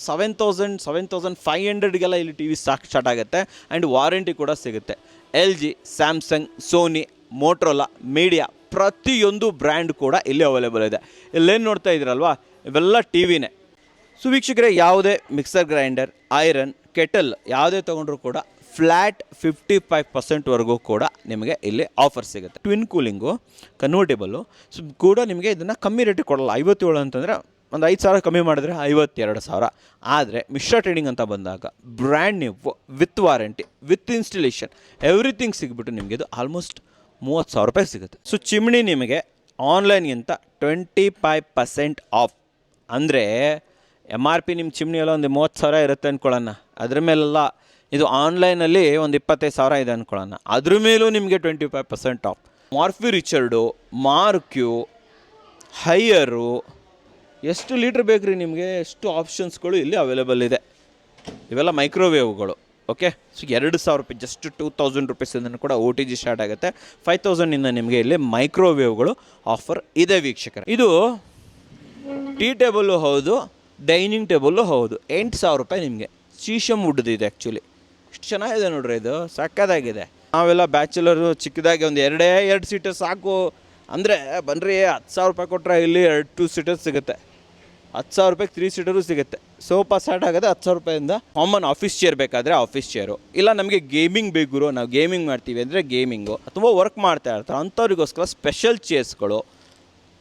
7,500ಗೆಲ್ಲ ಇಲ್ಲಿ T V start ಆಗುತ್ತೆ. And warranty ಕೂಡ ಸಿಗುತ್ತೆ. LG, Samsung, Sony, Motorola, Midea ಪ್ರತಿಯೊಂದು ಬ್ರ್ಯಾಂಡ್ ಕೂಡ ಇಲ್ಲಿ ಅವೈಲೇಬಲ್ ಇದೆ. ಇಲ್ಲೇನು ನೋಡ್ತಾ ಇದ್ದೀರಲ್ವಾ, ಇವೆಲ್ಲ ಟಿ ವಿನೇ. ಸೊ ವೀಕ್ಷಕರೇ, ಯಾವುದೇ ಮಿಕ್ಸರ್ ಗ್ರೈಂಡರ್, ಐರನ್, ಕೆಟಲ್ ಯಾವುದೇ ತೊಗೊಂಡ್ರೂ ಕೂಡ ಫ್ಲ್ಯಾಟ್ 55% ಕೂಡ ನಿಮಗೆ ಇಲ್ಲಿ ಆಫರ್ ಸಿಗುತ್ತೆ. ಟ್ವಿನ್ ಕೂಲಿಂಗು, ಕನ್ವರ್ಟೇಬಲು ಕೂಡ ನಿಮಗೆ ಇದನ್ನು ಕಮ್ಮಿ ರೇಟಿಗೆ ಕೊಡಲ್ಲ. 57 ಅಂತಂದರೆ ಒಂದು 5,000 ಕಮ್ಮಿ ಮಾಡಿದ್ರೆ 52,000. ಆದರೆ ಮಿಶ್ರಾ ಟ್ರೇಡಿಂಗ್ ಅಂತ ಬಂದಾಗ brand new with warranty, with installation, everything ಸಿಗ್ಬಿಟ್ಟು ನಿಮಗೆ ಇದು ಆಲ್ಮೋಸ್ಟ್ 30,000 ರೂಪಾಯಿ ಸಿಗುತ್ತೆ. ಸೊ ಚಿಮ್ನಿ ನಿಮಗೆ ಆನ್ಲೈನ್ಗಿಂತ 25% ಆಫ್. ಅಂದರೆ MRP ನಿಮ್ಮ ಚಿಮ್ನಿ ಎಲ್ಲ ಒಂದು 30,000 ಇರುತ್ತೆ ಅಂದ್ಕೊಳ್ಳೋಣ. ಅದ್ರ ಮೇಲೆಲ್ಲ ಇದು ಆನ್ಲೈನಲ್ಲಿ ಒಂದು 25,000 ಇದೆ ಅಂದ್ಕೊಳ್ಳೋಣ. ಅದ್ರ ಮೇಲೂ ನಿಮಗೆ 25% ಆಫ್. ಮಾರ್ಫಿ ರಿಚರ್ಡು, ಮಾರ್ಕ್ಯೂ, ಹೈಯರು, ಎಷ್ಟು ಲೀಟ್ರ್ ಬೇಕು ರೀ ನಿಮಗೆ, ಎಷ್ಟು ಆಪ್ಷನ್ಸ್ಗಳು ಇಲ್ಲಿ ಅವೈಲೇಬಲ್ ಇದೆ. ಇವೆಲ್ಲ ಮೈಕ್ರೋವೇವ್ಗಳು. ಓಕೆ, ಸೊ 2,000 ರೂಪಾಯಿ, ಜಸ್ಟ್ 2,000 ರುಪೀಸಿಂದ ಕೂಡ OTG ಸ್ಟಾರ್ಟ್ ಆಗುತ್ತೆ. 5,000ಇಂದ ನಿಮಗೆ ಇಲ್ಲಿ ಮೈಕ್ರೋವೇವ್ಗಳು ಆಫರ್ ಇದೆ ವೀಕ್ಷಕರೇ. ಇದು ಟೀ ಟೇಬಲ್ಲು ಹೌದು, ಡೈನಿಂಗ್ ಟೇಬಲ್ಲು ಹೌದು. 8,000 ರೂಪಾಯಿ ನಿಮಗೆ. ಶೀಶಮ್ ವುಡ್ದು ಇದೆ ಆ್ಯಕ್ಚುಲಿ. ಇಷ್ಟು ಚೆನ್ನಾಗಿದೆ ನೋಡ್ರಿ, ಇದು ಸಕ್ಕದಾಗಿದೆ. ನಾವೆಲ್ಲ ಬ್ಯಾಚುಲರು ಚಿಕ್ಕದಾಗಿ ಒಂದು 2 ಸೀಟರ್ ಸಾಕು ಅಂದರೆ ಬನ್ನಿರಿ, 10,000 ರೂಪಾಯಿ ಕೊಟ್ಟರೆ ಇಲ್ಲಿ 2 ಸೀಟರ್ ಸಿಗುತ್ತೆ. 10,000 ರೂಪಾಯಿಗೆ 3 ಸೀಟರು ಸಿಗುತ್ತೆ. ಸೋಫಾ ಸ್ಟಾರ್ಟ್ ಆಗೋದು 10,000 ರೂಪಾಯಿಂದ. ಕಾಮನ್ ಆಫೀಸ್ ಚೇರ್ ಬೇಕಾದರೆ ಆಫೀಸ್ ಚೇರು, ಇಲ್ಲ ನಮಗೆ ಗೇಮಿಂಗ್ ಬೇಕು, ನಾವು ಗೇಮಿಂಗ್ ಮಾಡ್ತೀವಿ ಅಂದರೆ ಗೇಮಿಂಗು, ತುಂಬ ವರ್ಕ್ ಮಾಡ್ತಾ ಇರ್ತಾರೆ ಅಂಥವ್ರಿಗೋಸ್ಕರ ಸ್ಪೆಷಲ್ ಚೇರ್ಸ್ಗಳು,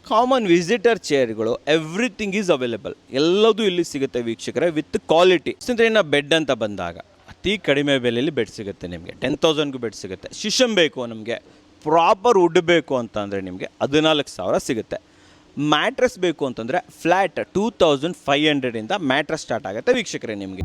ಕಾಮನ್ ವಿಸಿಟರ್ ಚೇರ್ಗಳು, ಎವ್ರಿಥಿಂಗ್ ಈಸ್ ಅವೈಲೇಬಲ್. ಎಲ್ಲದೂ ಇಲ್ಲಿ ಸಿಗುತ್ತೆ ವೀಕ್ಷಕರೇ, ವಿತ್ ಕ್ವಾಲಿಟಿ. ಇನ್ನು ಬೆಡ್ ಅಂತ ಬಂದಾಗ ಅತಿ ಕಡಿಮೆ ಬೆಲೆಯಲ್ಲಿ ಬೆಡ್ ಸಿಗುತ್ತೆ ನಿಮಗೆ. 10,000ಗೂ ಬೆಡ್ ಸಿಗುತ್ತೆ. ಶಿಶಮ್ ಬೇಕು ನಮಗೆ, ಪ್ರಾಪರ್ ವುಡ್ ಬೇಕು ಅಂತಂದರೆ ನಿಮಗೆ 14,000 ಸಿಗುತ್ತೆ. ಮ್ಯಾಟ್ರೆಸ್ ಬೇಕು ಅಂತಂದರೆ ಫ್ಲ್ಯಾಟ್ 2,500ಇಂದ ಮ್ಯಾಟ್ರೆಸ್ ಸ್ಟಾರ್ಟ್ ಆಗುತ್ತೆ ವೀಕ್ಷಕರೇ ನಿಮಗೆ.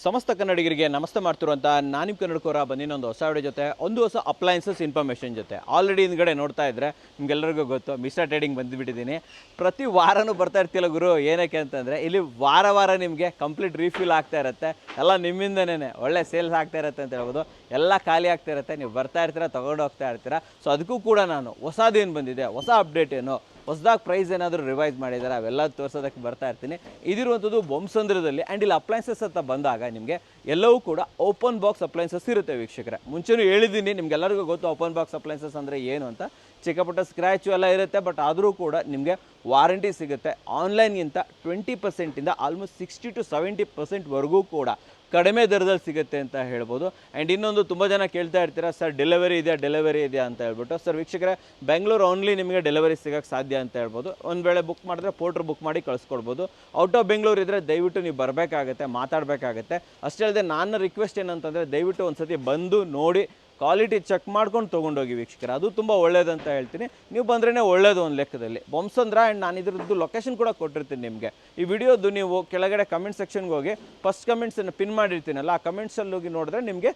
ಸಮಸ್ತ ಕನ್ನಡಿಗರಿಗೆ ನಮಸ್ತೆ ಮಾಡ್ತಿರುವಂಥ ನಾನು ನಿಮ್ಮ ಕನ್ನಡಕೋರ ಬಂದಿನೊಂದು ಹೊಸ ವಿಡಿಯೋ ಜೊತೆ, ಒಂದು ಹೊಸ ಅಪ್ಲೈನ್ಸಸ್ ಇನ್ಫಾರ್ಮೇಷನ್ ಜೊತೆ. ಆಲ್ರೆಡಿ ಹಿಂದ್ಗಡೆ ನೋಡ್ತಾ ಇದ್ದರೆ ನಿಮ್ಗೆಲ್ಲರಿಗೂ ಗೊತ್ತು, ಮಿಸ್ಟರ್ ಟ್ರೇಡಿಂಗ್ ಬಂದುಬಿಟ್ಟಿದ್ದೀನಿ. ಪ್ರತಿ ವಾರನೂ ಬರ್ತಾ ಇರ್ತಿಲ್ಲ ಗುರು. ಏನಕ್ಕೆ ಅಂತಂದರೆ ಇಲ್ಲಿ ವಾರ ನಿಮಗೆ ಕಂಪ್ಲೀಟ್ ರೀಫಿಲ್ ಆಗ್ತಾ ಇರುತ್ತೆ. ಎಲ್ಲ ನಿಮ್ಮಿಂದನೇ ಒಳ್ಳೆ ಸೇಲ್ಸ್ ಆಗ್ತಾ ಇರುತ್ತೆ ಅಂತ ಹೇಳ್ಬೋದು. ಎಲ್ಲ ಖಾಲಿ ಆಗ್ತಾ ಇರುತ್ತೆ, ನೀವು ಬರ್ತಾ ಇರ್ತೀರ, ತೊಗೊಂಡು ಹೋಗ್ತಾ ಇರ್ತೀರ. ಸೊ ಅದಕ್ಕೂ ಕೂಡ ನಾನು ಹೊಸದೇನು ಬಂದಿದೆ, ಹೊಸ ಅಪ್ಡೇಟ್ ಏನು, ಹೊಸದಾಗಿ ಪ್ರೈಸ್ ಏನಾದರೂ ರಿವೈಸ್ ಮಾಡಿದ್ದಾರೆ, ಅವೆಲ್ಲ ತೋರಿಸೋದಕ್ಕೆ ಬರ್ತಾ ಇರ್ತೀನಿ. ಇದಿರುವಂಥದ್ದು ಬೊಮ್ಮಸಂದ್ರದಲ್ಲಿ. ಆ್ಯಂಡ್ ಇಲ್ಲಿ ಅಪ್ಲೈನ್ಸಸ್ ಅಂತ ಬಂದಾಗ ನಿಮಗೆ ಎಲ್ಲವೂ ಕೂಡ ಓಪನ್ ಬಾಕ್ಸ್ ಅಪ್ಲೈನ್ಸಸ್ ಇರುತ್ತೆ ವೀಕ್ಷಕರೇ. ಮುಂಚೆನೂ ಹೇಳಿದ್ದೀನಿ, ನಿಮ್ಗೆಲ್ಲರಿಗೂ ಗೊತ್ತು ಓಪನ್ ಬಾಕ್ಸ್ ಅಪ್ಲೈನ್ಸಸ್ ಅಂದರೆ ಏನು ಅಂತ. ಚಿಕ್ಕಪುಟ್ಟ ಸ್ಕ್ರ್ಯಾಚು ಎಲ್ಲ ಇರುತ್ತೆ, ಬಟ್ ಆದರೂ ಕೂಡ ನಿಮಗೆ ವಾರಂಟಿ ಸಿಗುತ್ತೆ. ಆನ್ಲೈನ್ಗಿಂತ 20%ಇಂದ ಆಲ್ಮೋಸ್ಟ್ 60 to 70% ಕೂಡ ಕಡಿಮೆ ದರದಲ್ಲಿ ಸಿಗುತ್ತೆ ಅಂತ ಹೇಳ್ಬೋದು. ಆ್ಯಂಡ್ ಇನ್ನೊಂದು, ತುಂಬ ಜನ ಕೇಳ್ತಾ ಇರ್ತೀರಾ, ಸರ್ ಡೆಲಿವರಿ ಇದೆಯಾ ಅಂತ ಹೇಳ್ಬಿಟ್ಟು. ಸರ್ ವೀಕ್ಷಕರೇ, ಬೆಂಗಳೂರು ಓನ್ಲಿ ನಿಮಗೆ ಡೆಲಿವರಿ ಸಿಗೋಕ್ಕೆ ಸಾಧ್ಯ ಅಂತ ಹೇಳ್ಬೋದು. ಒಂದು ವೇಳೆ ಬುಕ್ ಮಾಡಿದ್ರೆ ಪೋರ್ಟ್ರ್ ಬುಕ್ ಮಾಡಿ ಕಳಿಸ್ಕೊಡ್ಬೋದು. ಔಟ್ ಆಫ್ ಬೆಂಗಳೂರು ಇದ್ದರೆ ದಯವಿಟ್ಟು ನೀವು ಬರಬೇಕಾಗತ್ತೆ, ಮಾತಾಡಬೇಕಾಗತ್ತೆ. ಅಷ್ಟೇ ಅಲ್ಲದೆ ನನ್ನ ರಿಕ್ವೆಸ್ಟ್ ಏನಂತಂದರೆ, ದಯವಿಟ್ಟು ಒಂದು ಸತಿ ಬಂದು ನೋಡಿ, ಕ್ವಾಲಿಟಿ ಚೆಕ್ ಮಾಡ್ಕೊಂಡು ತೊಗೊಂಡೋಗಿ ವೀಕ್ಷಕರೇ, ಅದು ತುಂಬ ಒಳ್ಳೇದಂತ ಹೇಳ್ತೀನಿ. ನೀವು ಬಂದ್ರೇ ಒಳ್ಳೇದು ಒಂದು ಲೆಕ್ಕದಲ್ಲಿ. ಬೊಮ್ಮಸಂದ್ರ. ಆ್ಯಂಡ್ ನಾನು ಇದ್ರದ್ದು ಲೊಕೇಶನ್ ಕೂಡ ಕೊಟ್ಟಿರ್ತೀನಿ ನಿಮಗೆ. ಈ ವಿಡಿಯೋದು ನೀವು ಕೆಳಗಡೆ ಕಮೆಂಟ್ ಸೆಕ್ಷನ್ಗೆ ಹೋಗಿ ಫಸ್ಟ್ ಕಮೆಂಟ್ಸನ್ನು ಪಿನ್ ಮಾಡಿರ್ತೀನಲ್ಲ, ಆ ಕಮೆಂಟ್ಸಲ್ಲಿ ಹೋಗಿ ನೋಡಿದ್ರೆ ನಿಮಗೆ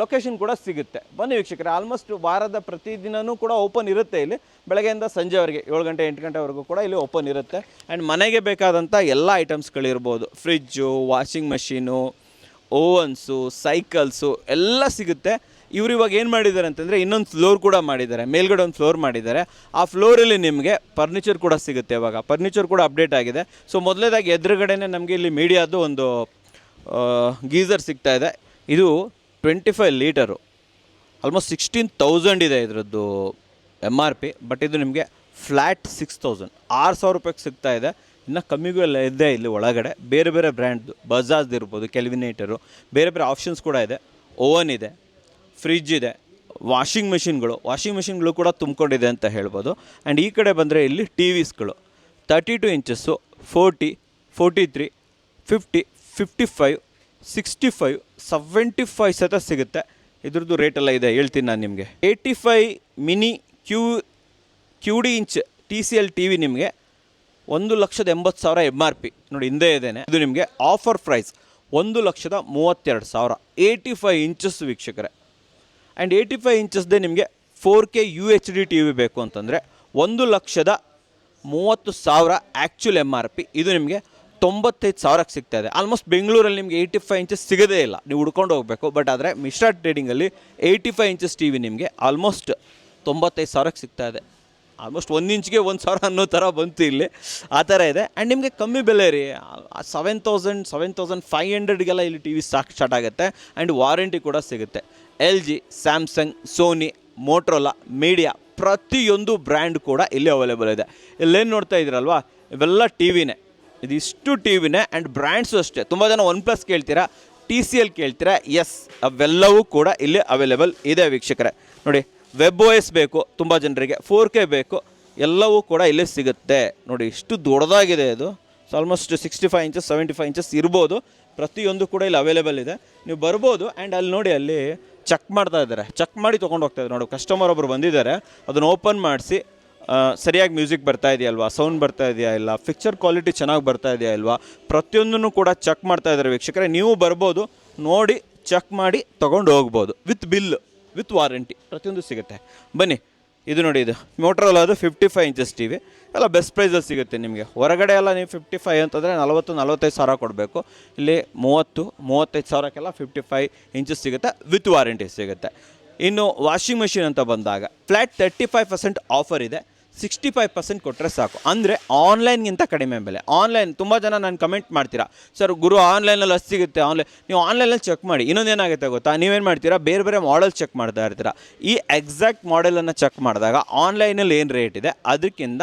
ಲೊಕೇಶನ್ ಕೂಡ ಸಿಗುತ್ತೆ. ಬನ್ನಿ ವೀಕ್ಷಕರೇ, ಆಲ್ಮೋಸ್ಟ್ ವಾರದ ಪ್ರತಿದಿನವೂ ಕೂಡ ಓಪನ್ ಇರುತ್ತೆ ಇಲ್ಲಿ. ಬೆಳಗ್ಗೆಯಿಂದ ಸಂಜೆವರೆಗೆ 7 ಗಂಟೆ 8 ಗಂಟೆವರೆಗೂ ಕೂಡ ಇಲ್ಲಿ ಓಪನ್ ಇರುತ್ತೆ. ಆ್ಯಂಡ್ ಮನೆಗೆ ಬೇಕಾದಂಥ ಎಲ್ಲ ಐಟಮ್ಸ್ಗಳಿರ್ಬೋದು, ಫ್ರಿಜ್ಜು, ವಾಷಿಂಗ್ ಮಷೀನು, ಓವನ್ಸು, ಸೈಕಲ್ಸು ಎಲ್ಲ ಸಿಗುತ್ತೆ. ಇವರು ಇವಾಗ ಏನು ಮಾಡಿದ್ದಾರೆ ಅಂತಂದರೆ, ಇನ್ನೊಂದು ಫ್ಲೋರ್ ಕೂಡ ಮಾಡಿದ್ದಾರೆ, ಮೇಲ್ಗಡೆ ಒಂದು ಫ್ಲೋರ್ ಮಾಡಿದ್ದಾರೆ. ಆ ಫ್ಲೋರಲ್ಲಿ ನಿಮಗೆ ಫರ್ನಿಚರ್ ಕೂಡ ಸಿಗುತ್ತೆ. ಇವಾಗ ಫರ್ನಿಚರ್ ಕೂಡ ಅಪ್ಡೇಟ್ ಆಗಿದೆ. ಸೊ ಮೊದಲನೇದಾಗಿ ಎದುರುಗಡೆನೇ ನಮಗೆ ಇಲ್ಲಿ ಮೀಡಿಯಾದು ಒಂದು ಗೀಝರ್ ಸಿಗ್ತಾ ಇದೆ. ಇದು 25 ಲೀಟರು, ಆಲ್ಮೋಸ್ಟ್ 16,000 ಇದೆ ಇದರದ್ದು MRP. ಬಟ್ ಇದು ನಿಮಗೆ ಫ್ಲ್ಯಾಟ್ 6,000, 6,000 ರೂಪಾಯಿಗೆ ಸಿಗ್ತಾ ಇದೆ. ಇನ್ನು ಕಮ್ಮಿಗೂ ಎಲ್ಲ ಇದೆ ಇಲ್ಲಿ ಒಳಗಡೆ. ಬೇರೆ ಬೇರೆ ಬ್ರ್ಯಾಂಡ್ದು, ಬಜಾಜ್ದು ಇರ್ಬೋದು, ಕೆಲ್ವಿನೇಟರು, ಬೇರೆ ಬೇರೆ ಆಪ್ಷನ್ಸ್ ಕೂಡ ಇದೆ. ಓವನ್ ಇದೆ, ಫ್ರಿಜ್ ಇದೆ, ವಾಷಿಂಗ್ ಮೆಷಿನ್ಗಳು ಕೂಡ ತುಂಬಿಕೊಂಡಿದೆ ಅಂತ ಹೇಳ್ಬೋದು. ಆ್ಯಂಡ್ ಈ ಕಡೆ ಬಂದರೆ ಇಲ್ಲಿ ಟಿ ವಿಸ್ಗಳು 32 ಇಂಚಸ್ಸು, 40, 43, 50, 55, 65 ಸತ ಸಿಗುತ್ತೆ. ಇದ್ರದ್ದು ರೇಟೆಲ್ಲ ಇದೆ, ಹೇಳ್ತೀನಿ ನಾನು ನಿಮಗೆ. 85 mini QD inch TCL TV ನಿಮಗೆ 1,80,000 MRP ನೋಡಿ, ಹಿಂದೆ ಇದೇನೆ. ಇದು ನಿಮಗೆ ಆಫರ್ ಪ್ರೈಸ್ 1,32,000. 85 ಇಂಚಸ್ ವೀಕ್ಷಕರೇ. ಆ್ಯಂಡ್ 85 ಇಂಚಸ್ದೇ ನಿಮಗೆ 4K UHD TV ಬೇಕು ಅಂತಂದರೆ 1,30,000 ಆ್ಯಕ್ಚುಲ್ MRP. ಇದು ನಿಮಗೆ 95,000ಕ್ಕೆ ಸಿಗ್ತಾ ಇದೆ. ಆಲ್ಮೋಸ್ಟ್ ಬೆಂಗಳೂರಲ್ಲಿ ನಿಮಗೆ 85 ಇಂಚಸ್ ಸಿಗೋದೇ ಇಲ್ಲ, ನೀವು ಹುಡ್ಕೊಂಡು ಹೋಗಬೇಕು. ಬಟ್ ಆದರೆ ಮಿಶ್ರಾ ಟ್ರೇಡಿಂಗಲ್ಲಿ 85 ಇಂಚಸ್ TV ನಿಮಗೆ ಆಲ್ಮೋಸ್ಟ್ 95,000ಕ್ಕೆ ಸಿಗ್ತಾ ಇದೆ. ಆಲ್ಮೋಸ್ಟ್ 1 ಇಂಚ್ಗೆ 1,000 ಅನ್ನೋ ಥರ ಬಂತು ಇಲ್ಲಿ, ಆ ಥರ ಇದೆ. ಆ್ಯಂಡ್ ನಿಮಗೆ ಕಮ್ಮಿ ಬೆಲೆ ರೀ, 7,500ಗೆಲ್ಲ ಇಲ್ಲಿ TV ಸ್ಟಾರ್ಟ್ ಆಗುತ್ತೆ. ಆ್ಯಂಡ್ ವಾರಂಟಿ ಕೂಡ ಸಿಗುತ್ತೆ. LG, Samsung, Sony, Motorola, Midea ಪ್ರತಿಯೊಂದು ಬ್ರ್ಯಾಂಡ್ ಕೂಡ ಇಲ್ಲಿ ಅವೈಲೇಬಲ್ ಇದೆ. ಇಲ್ಲೇನು ನೋಡ್ತಾ ಇದ್ದೀರಲ್ವಾ, ಇವೆಲ್ಲ TVನೇ, ಇದಿಷ್ಟು TVನೇ. ಆ್ಯಂಡ್ ಬ್ರ್ಯಾಂಡ್ಸು ಅಷ್ಟೇ. ತುಂಬ ಜನ OnePlus ಕೇಳ್ತೀರಾ, TCL ಕೇಳ್ತೀರಾ. ಎಸ್, ಅವೆಲ್ಲವೂ ಕೂಡ ಇಲ್ಲಿ ಅವೈಲೇಬಲ್ ಇದೆ ವೀಕ್ಷಕರೇ. ನೋಡಿ, WebOS ಬೇಕು ತುಂಬ ಜನರಿಗೆ, 4K ಬೇಕು, ಎಲ್ಲವೂ ಕೂಡ ಇಲ್ಲಿ ಸಿಗುತ್ತೆ. ನೋಡಿ, ಇಷ್ಟು ದೊಡ್ಡದಾಗಿದೆ ಇದು. ಸೊ ಆಲ್ಮೋಸ್ಟ್ 65 ಇಂಚಸ್ 75 ಇಂಚಸ್ ಇರ್ಬೋದು. ಪ್ರತಿಯೊಂದು ಕೂಡ ಇಲ್ಲಿ ಅವೈಲೇಬಲ್ ಇದೆ, ನೀವು ಬರ್ಬೋದು. ಆ್ಯಂಡ್ ಅಲ್ಲಿ ನೋಡಿ, ಅಲ್ಲಿ ಚೆಕ್ ಮಾಡ್ತಾ ಇದ್ದಾರೆ, ಚೆಕ್ ಮಾಡಿ ತೊಗೊಂಡು ಹೋಗ್ತಾ ಇದ್ದಾರೆ. ನೋಡಿ, ಕಸ್ಟಮರ್ ಒಬ್ಬರು ಬಂದಿದ್ದಾರೆ, ಅದನ್ನು ಓಪನ್ ಮಾಡಿಸಿ ಸರಿಯಾಗಿ ಮ್ಯೂಸಿಕ್ ಬರ್ತಾ ಇದೆಯಲ್ವಾ, ಸೌಂಡ್ ಬರ್ತಾ ಇದೆಯಾ ಇಲ್ಲ, ಪಿಕ್ಚರ್ ಕ್ವಾಲಿಟಿ ಚೆನ್ನಾಗಿ ಬರ್ತಾ ಇದೆಯಾ ಇಲ್ವಾ, ಪ್ರತಿಯೊಂದನ್ನು ಕೂಡ ಚೆಕ್ ಮಾಡ್ತಾ ಇದ್ದಾರೆ ವೀಕ್ಷಕರೇ. ನೀವು ಬರ್ಬೋದು, ನೋಡಿ ಚೆಕ್ ಮಾಡಿ ತೊಗೊಂಡು ಹೋಗ್ಬೋದು. ವಿತ್ ಬಿಲ್, ವಿತ್ ವಾರಂಟಿ ಪ್ರತಿಯೊಂದು ಸಿಗುತ್ತೆ. ಬನ್ನಿ, ಇದು ನೋಡಿ, ಇದು ಮೋಟ್ರೋಲಾ, ಅದು 55 ಇಂಚಸ್ TV ಎಲ್ಲ ಬೆಸ್ಟ್ ಪ್ರೈಸಲ್ಲಿ ಸಿಗುತ್ತೆ ನಿಮಗೆ. ಹೊರಗಡೆ ಎಲ್ಲ ನೀವು 55 ಅಂತಂದರೆ 40-45 ಕೊಡಬೇಕು. ಇಲ್ಲಿ 30-35 ಸಾವಿರಕ್ಕೆಲ್ಲ 55 ಇಂಚಸ್ ಸಿಗುತ್ತೆ, ವಿತ್ ವಾರಂಟಿ ಸಿಗುತ್ತೆ. ಇನ್ನು ವಾಷಿಂಗ್ ಮೆಷಿನ್ ಅಂತ ಬಂದಾಗ ಫ್ಲ್ಯಾಟ್ 35% ಆಫರ್ ಇದೆ. 65% ಕೊಟ್ಟರೆ ಸಾಕು. ಅಂದರೆ ಆನ್ಲೈನ್ಗಿಂತ ಕಡಿಮೆ ಬೆಲೆ. ಆನ್ಲೈನ್ ತುಂಬ ಜನ ನಾನು ಕಮೆಂಟ್ ಮಾಡ್ತೀರಾ, ಸರ್ ಗುರು ಆನ್ಲೈನಲ್ಲಿ ಅಷ್ಟು ಸಿಗುತ್ತೆ. ನೀವು ಆನ್ಲೈನಲ್ಲಿ ಚೆಕ್ ಮಾಡಿ. ಇನ್ನೊಂದೇನಾಗುತ್ತೆ ಗೊತ್ತಾ, ನೀವೇನು ಮಾಡ್ತೀರಾ, ಬೇರೆ ಬೇರೆ ಮಾಡೆಲ್ ಚೆಕ್ ಮಾಡ್ತಾ ಇರ್ತೀರಾ. ಈ ಎಕ್ಸಾಕ್ಟ್ ಮಾಡೆಲನ್ನು ಚೆಕ್ ಮಾಡಿದಾಗ ಆನ್ಲೈನಲ್ಲಿ ಏನು ರೇಟ್ ಇದೆ ಅದಕ್ಕಿಂತ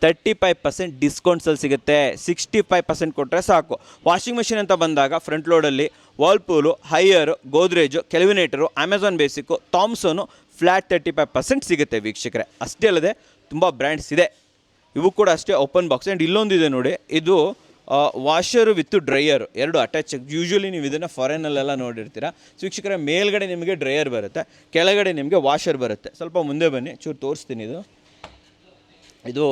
35% ಡಿಸ್ಕೌಂಟ್ಸಲ್ಲಿ ಸಿಗುತ್ತೆ. 65% ಕೊಟ್ಟರೆ ಸಾಕು. ವಾಷಿಂಗ್ ಮೆಷಿನ್ ಅಂತ ಬಂದಾಗ front ಲೋಡಲ್ಲಿ ವರ್ಲ್ಪೂಲು, higher, Godrej, ಕೆಲ್ವಿನೇಟರು, Amazon basic, ಥಾಮ್ಸನ್ನು flat 35% ಸಿಗುತ್ತೆ ವೀಕ್ಷಕರೇ. ಅಷ್ಟೇ ಅಲ್ಲದೆ ತುಂಬ ಬ್ರ್ಯಾಂಡ್ಸ್ ಇದೆ, ಇವು ಕೂಡ ಅಷ್ಟೇ ಓಪನ್ ಬಾಕ್ಸ್. ಆ್ಯಂಡ್ ಇಲ್ಲೊಂದಿದೆ ನೋಡಿ, ಇದು ವಾಷರು ವಿತ್ ಡ್ರೈಯರು ಎರಡು ಅಟ್ಯಾಚ್. ಯೂಶ್ವಲಿ ನೀವು ಇದನ್ನು ಫಾರಿನಲ್ಲೆಲ್ಲ ನೋಡಿರ್ತೀರ. ವೀಕ್ಷಕರೇ, ಮೇಲ್ಗಡೆ ನಿಮಗೆ ಡ್ರೈಯರ್ ಬರುತ್ತೆ, ಕೆಳಗಡೆ ನಿಮಗೆ ವಾಷರ್ ಬರುತ್ತೆ. ಸ್ವಲ್ಪ ಮುಂದೆ ಬನ್ನಿ, ಚೂರು ತೋರಿಸ್ತೀನಿ. ಇದು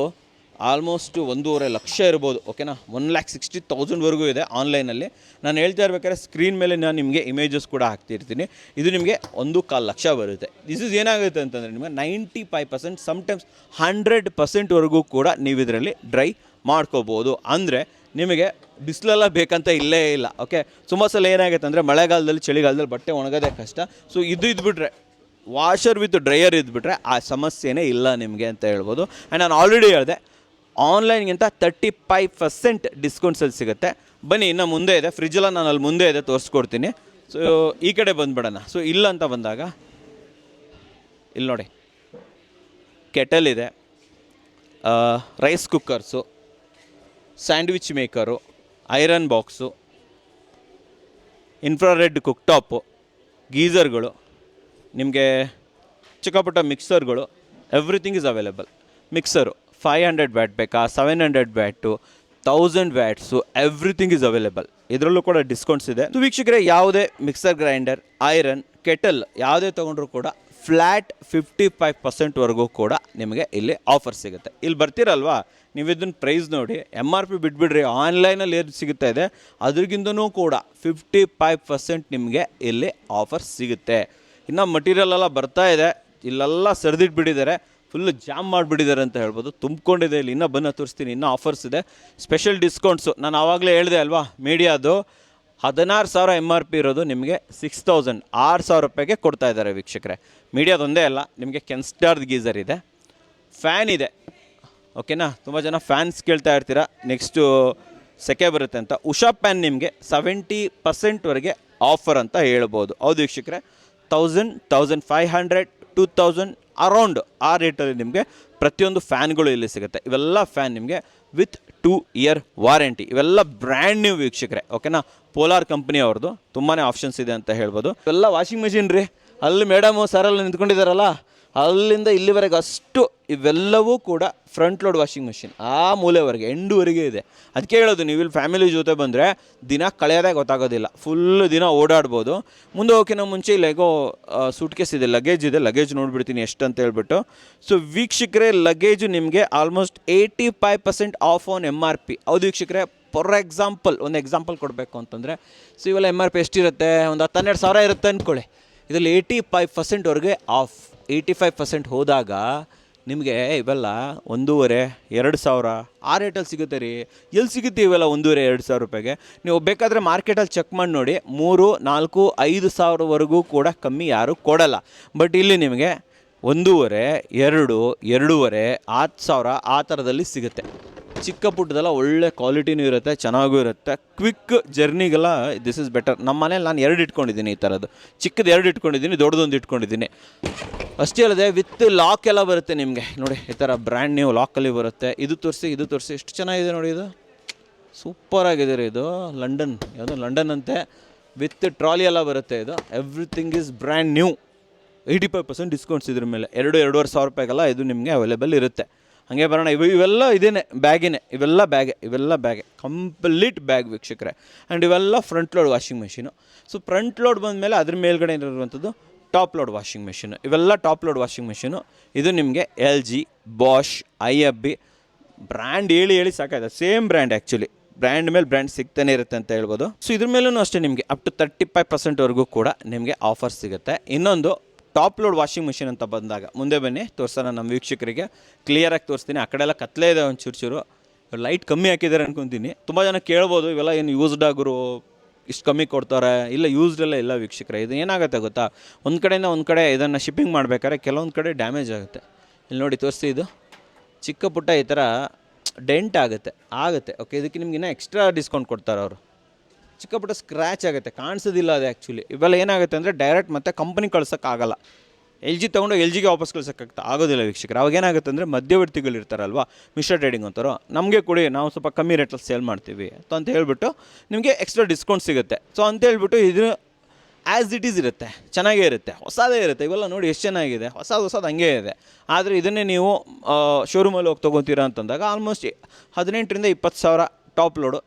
ಆಲ್ಮೋಸ್ಟ್ 1.5 ಲಕ್ಷ ಇರ್ಬೋದು, ಓಕೆನಾ. 1,60,000ವರೆಗೂ ಇದೆ ಆನ್ಲೈನಲ್ಲಿ. ನಾನು ಹೇಳ್ತಾ ಇರ್ಬೇಕಾದ್ರೆ ಸ್ಕ್ರೀನ್ ಮೇಲೆ ನಾನು ನಿಮಗೆ ಇಮೇಜಸ್ ಕೂಡ ಹಾಕ್ತಿರ್ತೀನಿ. ಇದು ನಿಮಗೆ 1.25 ಲಕ್ಷ ಬರುತ್ತೆ. ದಿಸ್ ಇಸ್ ಏನಾಗುತ್ತೆ ಅಂತಂದರೆ ನಿಮಗೆ 95%, ಸಮ್ಟೈಮ್ಸ್ 100%ವರೆಗೂ ಕೂಡ ನೀವು ಇದರಲ್ಲಿ ಡ್ರೈ ಮಾಡ್ಕೋಬೋದು. ಅಂದರೆ ನಿಮಗೆ ಬಿಸಿಲೆಲ್ಲ ಬೇಕಂತ ಇಲ್ಲೇ ಇಲ್ಲ, ಓಕೆ. ತುಂಬ ಸಲ ಏನಾಗುತ್ತೆ ಅಂದರೆ ಮಳೆಗಾಲದಲ್ಲಿ ಚಳಿಗಾಲದಲ್ಲಿ ಬಟ್ಟೆ ಒಣಗೋದೇ ಕಷ್ಟ. ಸೊ ಇದು ಇದ್ಬಿಟ್ರೆ, ವಾಷರ್ ವಿತ್ ಡ್ರೈಯರ್ ಇದ್ಬಿಟ್ರೆ ಆ ಸಮಸ್ಯೆನೇ ಇಲ್ಲ ನಿಮಗೆ ಅಂತ ಹೇಳ್ಬೋದು. ಆ್ಯಂಡ್ ನಾನು ಆಲ್ರೆಡಿ ಹೇಳಿದೆ, ಆನ್ಲೈನ್ಗಿಂತ 35% ಡಿಸ್ಕೌಂಟ್ಸಲ್ಲಿ ಸಿಗುತ್ತೆ. ಬನ್ನಿ, ಇನ್ನು ಮುಂದೆ ಇದೆ ಫ್ರಿಜ್ಜೆಲ್ಲ, ನಾನು ಅಲ್ಲಿ ಮುಂದೆ ಇದೆ ತೋರಿಸ್ಕೊಡ್ತೀನಿ. ಸೊ ಈ ಕಡೆ ಬಂದುಬಿಡೋಣ. ಸೊ ಇಲ್ಲ ಅಂತ ಬಂದಾಗ ಇಲ್ಲಿ ನೋಡಿ, ಕೆಟಲ್ ಇದೆ, rice cookers, sandwich maker, iron box, infrared cook top, ಗೀಝರ್ಗಳು, ನಿಮಗೆ ಚಿಕ್ಕಪುಟ್ಟ ಮಿಕ್ಸರ್ಗಳು, everything is available. Mixer 500 watt ಬೇಕಾ, 700 watt, 1000 watts, everything is available. ಇದರಲ್ಲೂ ಕೂಡ ಡಿಸ್ಕೌಂಟ್ಸ್ ಇದೆ. ವೀಕ್ಷಕರೇ, ಯಾವುದೇ ಮಿಕ್ಸರ್ ಗ್ರೈಂಡರ್, ಐರನ್, ಕೆಟಲ್ ಯಾವುದೇ ತೊಗೊಂಡ್ರೂ ಕೂಡ ಫ್ಲ್ಯಾಟ್ 55%ವರೆಗೂ ಕೂಡ ನಿಮಗೆ ಇಲ್ಲಿ ಆಫರ್ ಸಿಗುತ್ತೆ. ಇಲ್ಲಿ ಬರ್ತೀರಲ್ವಾ, ನೀವು ಇದನ್ನು ಪ್ರೈಸ್ ನೋಡಿ, MRP ಬಿಟ್ಬಿಡ್ರಿ, ಆನ್ಲೈನಲ್ಲಿ ಏನು ಸಿಗುತ್ತಾ ಇದೆ ಅದ್ರಿಗಿಂತನೂ ಕೂಡ 55% ನಿಮಗೆ ಇಲ್ಲಿ ಆಫರ್ ಸಿಗುತ್ತೆ. ಇನ್ನು ಮಟೀರಿಯಲ್ ಎಲ್ಲ ಬರ್ತಾ ಇದೆ, ಇಲ್ಲೆಲ್ಲ ಸರಿದಿಟ್ಬಿಟ್ಟಿದ್ದಾರೆ, ಫುಲ್ಲು ಜಾಮ್ ಮಾಡಿಬಿಟ್ಟಿದ್ದಾರೆ ಅಂತ ಹೇಳ್ಬೋದು, ತುಂಬಿಕೊಂಡಿದೆ ಇಲ್ಲಿ. ಇನ್ನೂ ಬನ್ನ ತೋರಿಸ್ತೀನಿ, ಇನ್ನೂ ಆಫರ್ಸ್ ಇದೆ, ಸ್ಪೆಷಲ್ ಡಿಸ್ಕೌಂಟ್ಸು. ನಾನು ಆವಾಗಲೇ ಹೇಳಿದೆ ಅಲ್ವಾ, ಮೀಡಿಯಾದು 16,000 MRP ಇರೋದು ನಿಮಗೆ 6,000 6,000 ಕೊಡ್ತಾ ಇದ್ದಾರೆ ವೀಕ್ಷಕರೇ. ಮೀಡಿಯಾದೊಂದೇ ಅಲ್ಲ, ನಿಮಗೆ ಕೆನ್ಸ್ಟಾರ್ದು ಗೀಝರ್ ಇದೆ, ಫ್ಯಾನ್ ಇದೆ, ಓಕೆನಾ. ತುಂಬ ಜನ ಫ್ಯಾನ್ಸ್ ಕೇಳ್ತಾ ಇರ್ತೀರಾ, ನೆಕ್ಸ್ಟು ಸೆಕೆ ಬರುತ್ತೆ ಅಂತ. ಉಷಾ ಪ್ಯಾನ್ ನಿಮಗೆ 70%ವರೆಗೆ ಆಫರ್ ಅಂತ ಹೇಳ್ಬೋದು. ಹೌದು ವೀಕ್ಷಕರೇ, 1000, 1500, 2000 ಅರೌಂಡ್ ಆ ರೇಟಲ್ಲಿ ನಿಮಗೆ ಪ್ರತಿಯೊಂದು ಫ್ಯಾನ್ಗಳು ಇಲ್ಲಿ ಸಿಗುತ್ತೆ. ಇವೆಲ್ಲ ಫ್ಯಾನ್ ನಿಮಗೆ ವಿತ್ 2 ಇಯರ್ ವಾರಂಟಿ. ಇವೆಲ್ಲ ಬ್ರ್ಯಾಂಡ್ ನ್ಯೂ ವೀಕ್ಷಕರೇ, ಓಕೆನಾ. ಪೋಲಾರ್ ಕಂಪ್ನಿ ಅವ್ರದ್ದು ತುಂಬಾ ಆಪ್ಷನ್ಸ್ ಇದೆ ಅಂತ ಹೇಳ್ಬೋದು. ಇವೆಲ್ಲ ವಾಷಿಂಗ್ ಮೆಷಿನ್ ರೀ. ಅಲ್ಲಿ ಮೇಡಮು ಸರಲ್ಲಿ ನಿಂತ್ಕೊಂಡಿದ್ದಾರಲ್ಲ, ಅಲ್ಲಿಂದ ಇಲ್ಲಿವರೆಗೆ ಅಷ್ಟು ಇವೆಲ್ಲವೂ ಕೂಡ ಫ್ರಂಟ್ ಲೋಡ್ ವಾಷಿಂಗ್ ಮೆಷಿನ್ ಆ ಮೂಲೆವರೆಗೆ ಎಂಡುವರೆಗೆ ಇದೆ. ಅದಕ್ಕೆ ಹೇಳೋದು, ನೀವು ಇಲ್ಲಿ ಫ್ಯಾಮಿಲಿ ಜೊತೆ ಬಂದರೆ ದಿನ ಕಳೆಯೋದೇ ಗೊತ್ತಾಗೋದಿಲ್ಲ, ಫುಲ್ ದಿನ ಓಡಾಡ್ಬೋದು. ಮುಂದೆ ಹೋಗೋಕ್ಕಿಂತ ಮುಂಚೆ ಇಲ್ಲೇಗೋ ಸೂಟ್ ಕೇಸ್ ಇದೆ, ಲಗೇಜ್ ಇದೆ, ಲಗೇಜ್ ನೋಡಿಬಿಡ್ತೀನಿ ಎಷ್ಟು ಅಂತ ಹೇಳ್ಬಿಟ್ಟು. ಸೊ ವೀಕ್ಷಕರೇ, ಲಗೇಜು ನಿಮಗೆ ಆಲ್ಮೋಸ್ಟ್ 85% ಆಫ್ ಆನ್ MRP. ಹೌದು ವೀಕ್ಷಕರೇ, ಫಾರ್ ಎಕ್ಸಾಂಪಲ್ ಒಂದು ಎಕ್ಸಾಂಪಲ್ ಕೊಡಬೇಕು ಅಂತಂದರೆ, ಸೊ ಇವೆಲ್ಲ MRP ಎಷ್ಟಿರುತ್ತೆ, ಒಂದು 10-12 ಸಾವಿರ ಇರುತ್ತೆ ಅಂದ್ಕೊಳ್ಳಿ. ಇದರಲ್ಲಿ 85%ವರೆಗೆ ಆಫ್. 85% ಹೋದಾಗ ನಿಮಗೆ ಇವೆಲ್ಲ 1,500-2,000 ಆ ರೇಟಲ್ಲಿ ಸಿಗುತ್ತೆ ರೀ. ಎಲ್ಲಿ ಸಿಗುತ್ತೆ ಇವೆಲ್ಲ 1,500-2,000 ರೂಪಾಯಿಗೆ? ನೀವು ಬೇಕಾದರೆ ಮಾರ್ಕೆಟಲ್ಲಿ ಚೆಕ್ ಮಾಡಿ ನೋಡಿ, 3,000-4,000-5,000ವರೆಗೂ ಕೂಡ ಕಮ್ಮಿ ಯಾರೂ ಕೊಡಲ್ಲ. ಬಟ್ ಇಲ್ಲಿ ನಿಮಗೆ 1,500-2,000-2,500 10,000 ಆ ಥರದಲ್ಲಿ ಸಿಗುತ್ತೆ. ಚಿಕ್ಕ ಪುಟ್ಟದೆಲ್ಲ ಒಳ್ಳೆ ಕ್ವಾಲಿಟಿನೂ ಇರುತ್ತೆ, ಚೆನ್ನಾಗೂ ಇರುತ್ತೆ. ಕ್ವಿಕ್ ಜರ್ನಿಗೆಲ್ಲ ದಿಸ್ ಇಸ್ ಬೆಟರ್. ನಮ್ಮ ಮನೇಲಿ ನಾನು 2 ಇಟ್ಕೊಂಡಿದ್ದೀನಿ, ಈ ಥರದ್ದು ಚಿಕ್ಕದು 2 ಇಟ್ಕೊಂಡಿದ್ದೀನಿ, ದೊಡ್ಡದೊಂದು ಇಟ್ಕೊಂಡಿದ್ದೀನಿ. ಅಷ್ಟೇ ಅಲ್ಲದೆ ವಿತ್ ಲಾಕ್ ಎಲ್ಲ ಬರುತ್ತೆ ನಿಮಗೆ ನೋಡಿ, ಈ ಥರ ಬ್ರ್ಯಾಂಡ್ ನ್ಯೂ ಲಾಕಲ್ಲಿ ಬರುತ್ತೆ. ಇದು ತೋರಿಸಿ ಎಷ್ಟು ಚೆನ್ನಾಗಿದೆ ನೋಡಿ, ಇದು ಸೂಪರಾಗಿದೆ ರೀ. ಇದು ಲಂಡನ್, ಯಾವುದೋ ಲಂಡನ್ ಅಂತೆ, ವಿತ್ ಟ್ರಾಲಿ ಎಲ್ಲ ಬರುತ್ತೆ. ಇದು everything is brand new. 85% discounts ಇದ್ರ ಮೇಲೆ. 2,000-2,500 ರೂಪಾಯಿಗೆಲ್ಲ ಇದು ನಿಮಗೆ ಅವೈಲೇಬಲ್ ಇರುತ್ತೆ. ಹಾಗೆ ಬರೋಣ, ಇವೆಲ್ಲ ಇದೇನೆ ಬ್ಯಾಗಿನೇ, ಇವೆಲ್ಲ ಬ್ಯಾಗೆ ಕಂಪ್ಲೀಟ್ ಬ್ಯಾಗ್ ವೀಕ್ಷಕರೇ. ಆ್ಯಂಡ್ ಇವೆಲ್ಲ front load washing machine. So front load ಬಂದಮೇಲೆ ಅದ್ರ ಮೇಲ್ಗಡೆ ಇರುವಂಥದ್ದು ಟಾಪ್ ಲೋಡ್ ವಾಷಿಂಗ್ ಮೆಷಿನು. ಇವೆಲ್ಲ ಟಾಪ್ ಲೋಡ್ ವಾಷಿಂಗ್ ಮೆಷಿನು. ಇದು ನಿಮಗೆ LG, ಬಾಷ್, IFB ಬ್ರ್ಯಾಂಡ್ ಹೇಳಿ ಸಾಕಾಯ್ತು. ಸೇಮ್ ಬ್ರ್ಯಾಂಡ್, ಆ್ಯಕ್ಚುಲಿ ಬ್ರ್ಯಾಂಡ್ ಮೇಲೆ ಬ್ರ್ಯಾಂಡ್ ಸಿಗ್ತಾನೆ ಇರುತ್ತೆ ಅಂತ ಹೇಳ್ಬೋದು. ಸೊ ಇದ್ರ ಮೇಲೂ ಅಷ್ಟೇ ನಿಮಗೆ ಅಪ್ ಟು 35%ವರೆಗೂ ಕೂಡ ನಿಮಗೆ ಆಫರ್ ಸಿಗುತ್ತೆ. ಇನ್ನೊಂದು ಟಾಪ್ ಲೋಡ್ ವಾಷಿಂಗ್ ಮಿಷಿನ್ ಅಂತ ಬಂದಾಗ ಮುಂದೆ ಬನ್ನಿ ತೋರಿಸೋಣ ನಮ್ಮ ವೀಕ್ಷಕರಿಗೆ, ಕ್ಲಿಯರಾಗಿ ತೋರಿಸ್ತೀನಿ. ಆ ಕಡೆ ಎಲ್ಲ ಕತ್ಲೇ ಇದೆ, ಒಂದು ಚೂರು ಲೈಟ್ ಕಮ್ಮಿ ಹಾಕಿದ್ದಾರೆ ಅನ್ಕೊತೀನಿ. ತುಂಬ ಜನ ಕೇಳ್ಬೋದು, ಇವೆಲ್ಲ ಏನು ಯೂಸ್ಡ್ ಆಗಿರೋ ಇಷ್ಟು ಕಮ್ಮಿ ಕೊಡ್ತಾರೆ? ಇಲ್ಲ, ಯೂಸ್ಡೆಲ್ಲ ಇಲ್ಲ ವೀಕ್ಷಕರೇ. ಇದು ಏನಾಗುತ್ತೆ ಗೊತ್ತಾ, ಒಂದು ಕಡೆಯಿಂದ ಒಂದು ಕಡೆ ಇದನ್ನು ಶಿಪ್ಪಿಂಗ್ ಮಾಡಬೇಕಾದ್ರೆ ಕೆಲವೊಂದು ಕಡೆ ಡ್ಯಾಮೇಜ್ ಆಗುತ್ತೆ. ಇಲ್ಲಿ ನೋಡಿ ತೋರಿಸಿ, ಇದು ಚಿಕ್ಕ ಪುಟ್ಟ ಈ ಥರ ಡೆಂಟ್ ಆಗುತ್ತೆ. ಓಕೆ, ಇದಕ್ಕೆ ನಿಮ್ಗೆ ಇನ್ನೂ ಎಕ್ಸ್ಟ್ರಾ ಡಿಸ್ಕೌಂಟ್ ಕೊಡ್ತಾರೆ ಅವರು. ಚಿಕ್ಕ ಪುಟ್ಟ ಸ್ಕ್ರ್ಯಾಚ್ ಆಗುತ್ತೆ, ಕಾಣಿಸೋದಿಲ್ಲ ಅದು ಆ್ಯಕ್ಚುಲಿ. ಇವೆಲ್ಲ ಏನಾಗುತ್ತೆ ಅಂದರೆ ಡೈರೆಕ್ಟ್ ಮತ್ತೆ ಕಂಪ್ನಿ ಕಳ್ಸೋಕ್ಕಾಗಲ್ಲ. LG ತೊಗೊಂಡು LGಗೆ ವಾಪಸ್ ಆಗೋದಿಲ್ಲ ವೀಕ್ಷಕರು. ಅವಾಗ ಏನಾಗುತ್ತೆ ಅಂದರೆ ಮಧ್ಯವರ್ತಿಗಳು ಇರ್ತಾರಲ್ವ, ಮಿಶ್ರ ಟ್ರೇಡಿಂಗ್ ಅಂತಾರೋ, ನಮಗೆ ಕೊಡಿ, ನಾವು ಸ್ವಲ್ಪ ಕಮ್ಮಿ ರೇಟಲ್ಲಿ ಸೇಲ್ ಮಾಡ್ತೀವಿ ಅಂತ ಹೇಳ್ಬಿಟ್ಟು ನಿಮಗೆ ಎಕ್ಸ್ಟ್ರಾ ಡಿಸ್ಕೌಂಟ್ ಸಿಗುತ್ತೆ. ಸೊ ಅಂತ ಹೇಳ್ಬಿಟ್ಟು ಇದು ಆ್ಯಸ್ ಇಟ್ ಈಸ್ ಇರುತ್ತೆ, ಚೆನ್ನಾಗೇ ಇರುತ್ತೆ, ಹೊಸದೇ ಇರುತ್ತೆ. ಇವೆಲ್ಲ ನೋಡಿ ಎಷ್ಟು ಚೆನ್ನಾಗಿದೆ, ಹೊಸದು ಹಂಗೇ ಇದೆ. ಆದರೆ ಇದನ್ನೇ ನೀವು ಶೋರೂಮಲ್ಲಿ ಹೋಗಿ ತೊಗೊತೀರಾ ಅಂತಂದಾಗ ಆಲ್ಮೋಸ್ಟ್ 18,000-20,000 ಸಾವಿರ ಟಾಪ್ ಲೋಡು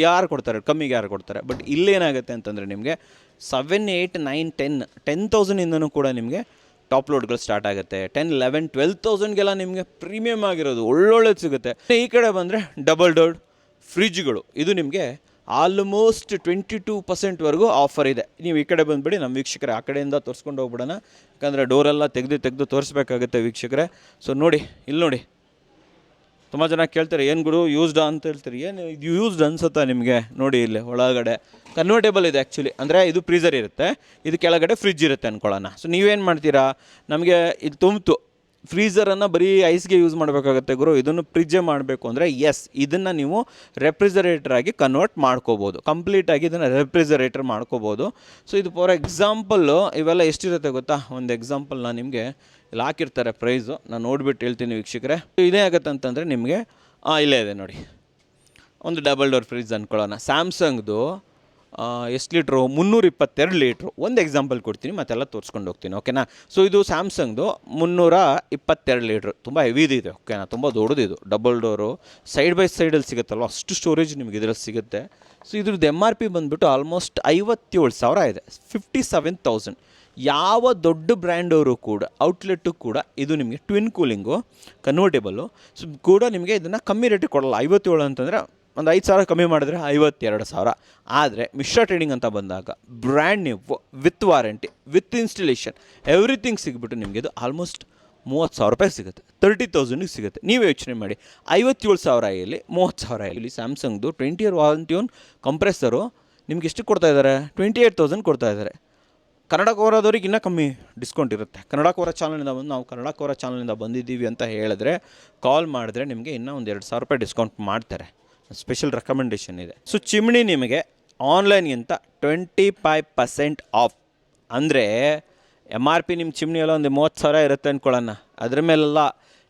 ಯಾರು ಕೊಡ್ತಾರೆ, ಕಮ್ಮಿಗೆ ಯಾರು ಕೊಡ್ತಾರೆ. ಬಟ್ ಇಲ್ಲೇನಾಗುತ್ತೆ ಅಂತಂದರೆ ನಿಮಗೆ 7, 8, 9, 10,000ಇಂದನೂ ಕೂಡ ನಿಮಗೆ ಟಾಪ್ ಲೋಡ್ಗಳು ಸ್ಟಾರ್ಟ್ ಆಗುತ್ತೆ. 10, 11, 12,000ಗೆಲ್ಲ ನಿಮಗೆ ಪ್ರೀಮಿಯಮ್ ಆಗಿರೋದು ಒಳ್ಳೊಳ್ಳೆದು ಸಿಗುತ್ತೆ. ಈ ಕಡೆ ಬಂದರೆ ಡಬಲ್ ಡೋರ್ ಫ್ರಿಜ್ಗಳು, ಇದು ನಿಮಗೆ ಆಲ್ಮೋಸ್ಟ್ 22%ವರೆಗೂ ಆಫರ್ ಇದೆ. ನೀವು ಈ ಕಡೆ ಬಂದುಬಿಡಿ ನಮ್ಮ ವೀಕ್ಷಕರೇ, ಆ ಕಡೆಯಿಂದ ತೋರಿಸ್ಕೊಂಡು ಹೋಗ್ಬಿಡೋಣ. ಯಾಕಂದರೆ ಡೋರೆಲ್ಲ ತೆಗೆದು ತೋರಿಸ್ಬೇಕಾಗುತ್ತೆ ವೀಕ್ಷಕರೇ. ಸೊ ನೋಡಿ, ಇಲ್ಲಿ ನೋಡಿ, ತುಂಬ ಜನ ಕೇಳ್ತಾರೆ ಏನು ಗುರು ಯೂಸ್ಡಾ ಅಂತ ಹೇಳ್ತಾರೆ. ಏನು ಇದು ಯೂಸ್ಡ್ ಅನ್ಸುತ್ತಾ ನಿಮಗೆ? ನೋಡಿ ಇಲ್ಲಿ ಒಳಗಡೆ ಕನ್ವರ್ಟೇಬಲ್ ಇದೆ ಆ್ಯಕ್ಚುಲಿ. ಅಂದರೆ ಇದು ಫ್ರೀಸರ್ ಇರುತ್ತೆ, ಇದು ಕೆಳಗಡೆ ಫ್ರಿಜ್ ಇರುತ್ತೆ ಅಂದ್ಕೊಳ್ಳೋಣ. ಸೊ ನೀವೇನು ಮಾಡ್ತೀರಾ, ನಮಗೆ ಇದು ತುಂಬಿತು ಫ್ರೀಸರನ್ನು ಬರೀ ಐಸ್ಗೆ ಯೂಸ್ ಮಾಡಬೇಕಾಗುತ್ತೆ ಗುರು, ಇದನ್ನು ಫ್ರಿಜ್ಜೇ ಮಾಡಬೇಕು ಅಂದರೆ ಎಸ್, ಇದನ್ನು ನೀವು ರೆಫ್ರಿಜರೇಟರ್ ಆಗಿ ಕನ್ವರ್ಟ್ ಮಾಡ್ಕೋಬೋದು. ಕಂಪ್ಲೀಟಾಗಿ ಇದನ್ನು ರೆಫ್ರಿಜರೇಟರ್ ಮಾಡ್ಕೋಬೋದು. ಸೊ ಇದು ಫಾರ್ ಎಕ್ಸಾಂಪಲ್ಲು ಇವೆಲ್ಲ ಎಷ್ಟಿರುತ್ತೆ ಗೊತ್ತಾ? ಒಂದು ಎಕ್ಸಾಂಪಲ್ ನಾನು ನಿಮಗೆ ಇಲ್ಲಿ ಹಾಕಿರ್ತಾರೆ ಪ್ರೈಸು, ನಾನು ನೋಡಿಬಿಟ್ಟು ಹೇಳ್ತೀನಿ ವೀಕ್ಷಕರೇ. ಇದೇ ಆಗುತ್ತೆ ಅಂತಂದರೆ ನಿಮಗೆ ಇಲ್ಲೇ ಇದೆ ನೋಡಿ, ಒಂದು ಡಬಲ್ ಡೋರ್ ಫ್ರಿಜ್ ಅಂದ್ಕೊಳ್ಳೋಣ. ಸ್ಯಾಮ್ಸಂಗ್ದು ಎಷ್ಟು ಲೀಟ್ರು? 322 ಲೀಟ್ರು. ಒಂದು ಎಕ್ಸಾಂಪಲ್ ಕೊಡ್ತೀನಿ, ಮತ್ತೆಲ್ಲ ತೋರಿಸ್ಕೊಂಡು ಹೋಗ್ತೀನಿ, ಓಕೆನಾ? ಸೊ ಇದು ಸ್ಯಾಮ್ಸಂಗ್ದು 322 ಲೀಟ್ರು, ತುಂಬ ಹೆವಿದಿದೆ, ಓಕೆನಾ? ತುಂಬ ದೊಡ್ಡದಿದು, ಡಬಲ್ ಡೋರು, ಸೈಡ್ ಬೈ ಸೈಡಲ್ಲಿ ಸಿಗುತ್ತಲ್ವ, ಅಷ್ಟು ಸ್ಟೋರೇಜ್ ನಿಮಗೆ ಇದರಲ್ಲಿ ಸಿಗುತ್ತೆ. ಸೊ ಇದ್ರದ್ದು MRP ಬಂದುಬಿಟ್ಟು ಆಲ್ಮೋಸ್ಟ್ 57,000 ಇದೆ, 57,000. ಯಾವ ದೊಡ್ಡ ಬ್ರ್ಯಾಂಡವರು ಕೂಡ ಔಟ್ಲೆಟ್ಟು ಕೂಡ ಇದು ನಿಮಗೆ ಟ್ವಿನ್ ಕೂಲಿಂಗು ಕನ್ವರ್ಟೇಬಲ್ಲು ಸೊ ಕೂಡ ನಿಮಗೆ ಇದನ್ನು ಕಮ್ಮಿ ರೇಟಿಗೆ ಕೊಡಲ್ಲ. 57 ಅಂತಂದರೆ ಒಂದು 5,000 ಕಮ್ಮಿ ಮಾಡಿದ್ರೆ 52,000. ಆದರೆ ಮಿಶ್ರಾ ಟ್ರೇಡಿಂಗ್ ಅಂತ ಬಂದಾಗ brand new with warranty with installation everything ಸಿಗ್ಬಿಟ್ಟು ನಿಮಗೆ ಇದು ಆಲ್ಮೋಸ್ಟ್ 30,000 ರೂಪಾಯಿ ಸಿಗುತ್ತೆ, 30,000ಗೆ ಸಿಗುತ್ತೆ. ನೀವು ಯೋಚನೆ ಮಾಡಿ, 57,000 ಇಲ್ಲಿ 30,000 ಇಲ್ಲಿ ಸ್ಯಾಮ್ಸಂಗ್ದು 20 ಇಯರ್ ವಾರಂಟಿ ಆನ್ ಕಂಪ್ರೆಸರು ನಿಮ್ಗೆ ಎಷ್ಟು ಕೊಡ್ತಾ ಇದ್ದಾರೆ? 28,000 ಕೊಡ್ತಾ ಇದ್ದಾರೆ. ಕನ್ನಡ ಕೋರದವ್ರಿಗೆ ಇನ್ನೂ ಕಮ್ಮಿ ಡಿಸ್ಕೌಂಟ್ ಇರುತ್ತೆ. ಕನ್ನಡ ಕೋರ ಚಾನಲಿಂದ ಬಂದು ನಾವು ಕನ್ನಡ ಕೋರ ಚಾನಲಿಂದ ಬಂದಿದ್ದೀವಿ ಅಂತ ಹೇಳಿದ್ರೆ ಕಾಲ್ ಮಾಡಿದ್ರೆ ನಿಮಗೆ ಇನ್ನೂ ಒಂದು 2,000 ರೂಪಾಯಿ ಡಿಸ್ಕೌಂಟ್ ಮಾಡ್ತಾರೆ. ಸ್ಪೆಷಲ್ ರೆಕಮೆಂಡೇಷನ್ ಇದೆ. ಸೊ ಚಿಮ್ನಿ ನಿಮಗೆ ಆನ್ಲೈನ್ಗಿಂತ 25% ಆಫ್. ಅಂದರೆ MRP ನಿಮ್ಮ ಚಿಮ್ನಿ ಎಲ್ಲ ಒಂದು 30,000 ಇರುತ್ತೆ ಅಂದ್ಕೊಳ್ಳೋಣ, ಅದ್ರ ಮೇಲೆಲ್ಲ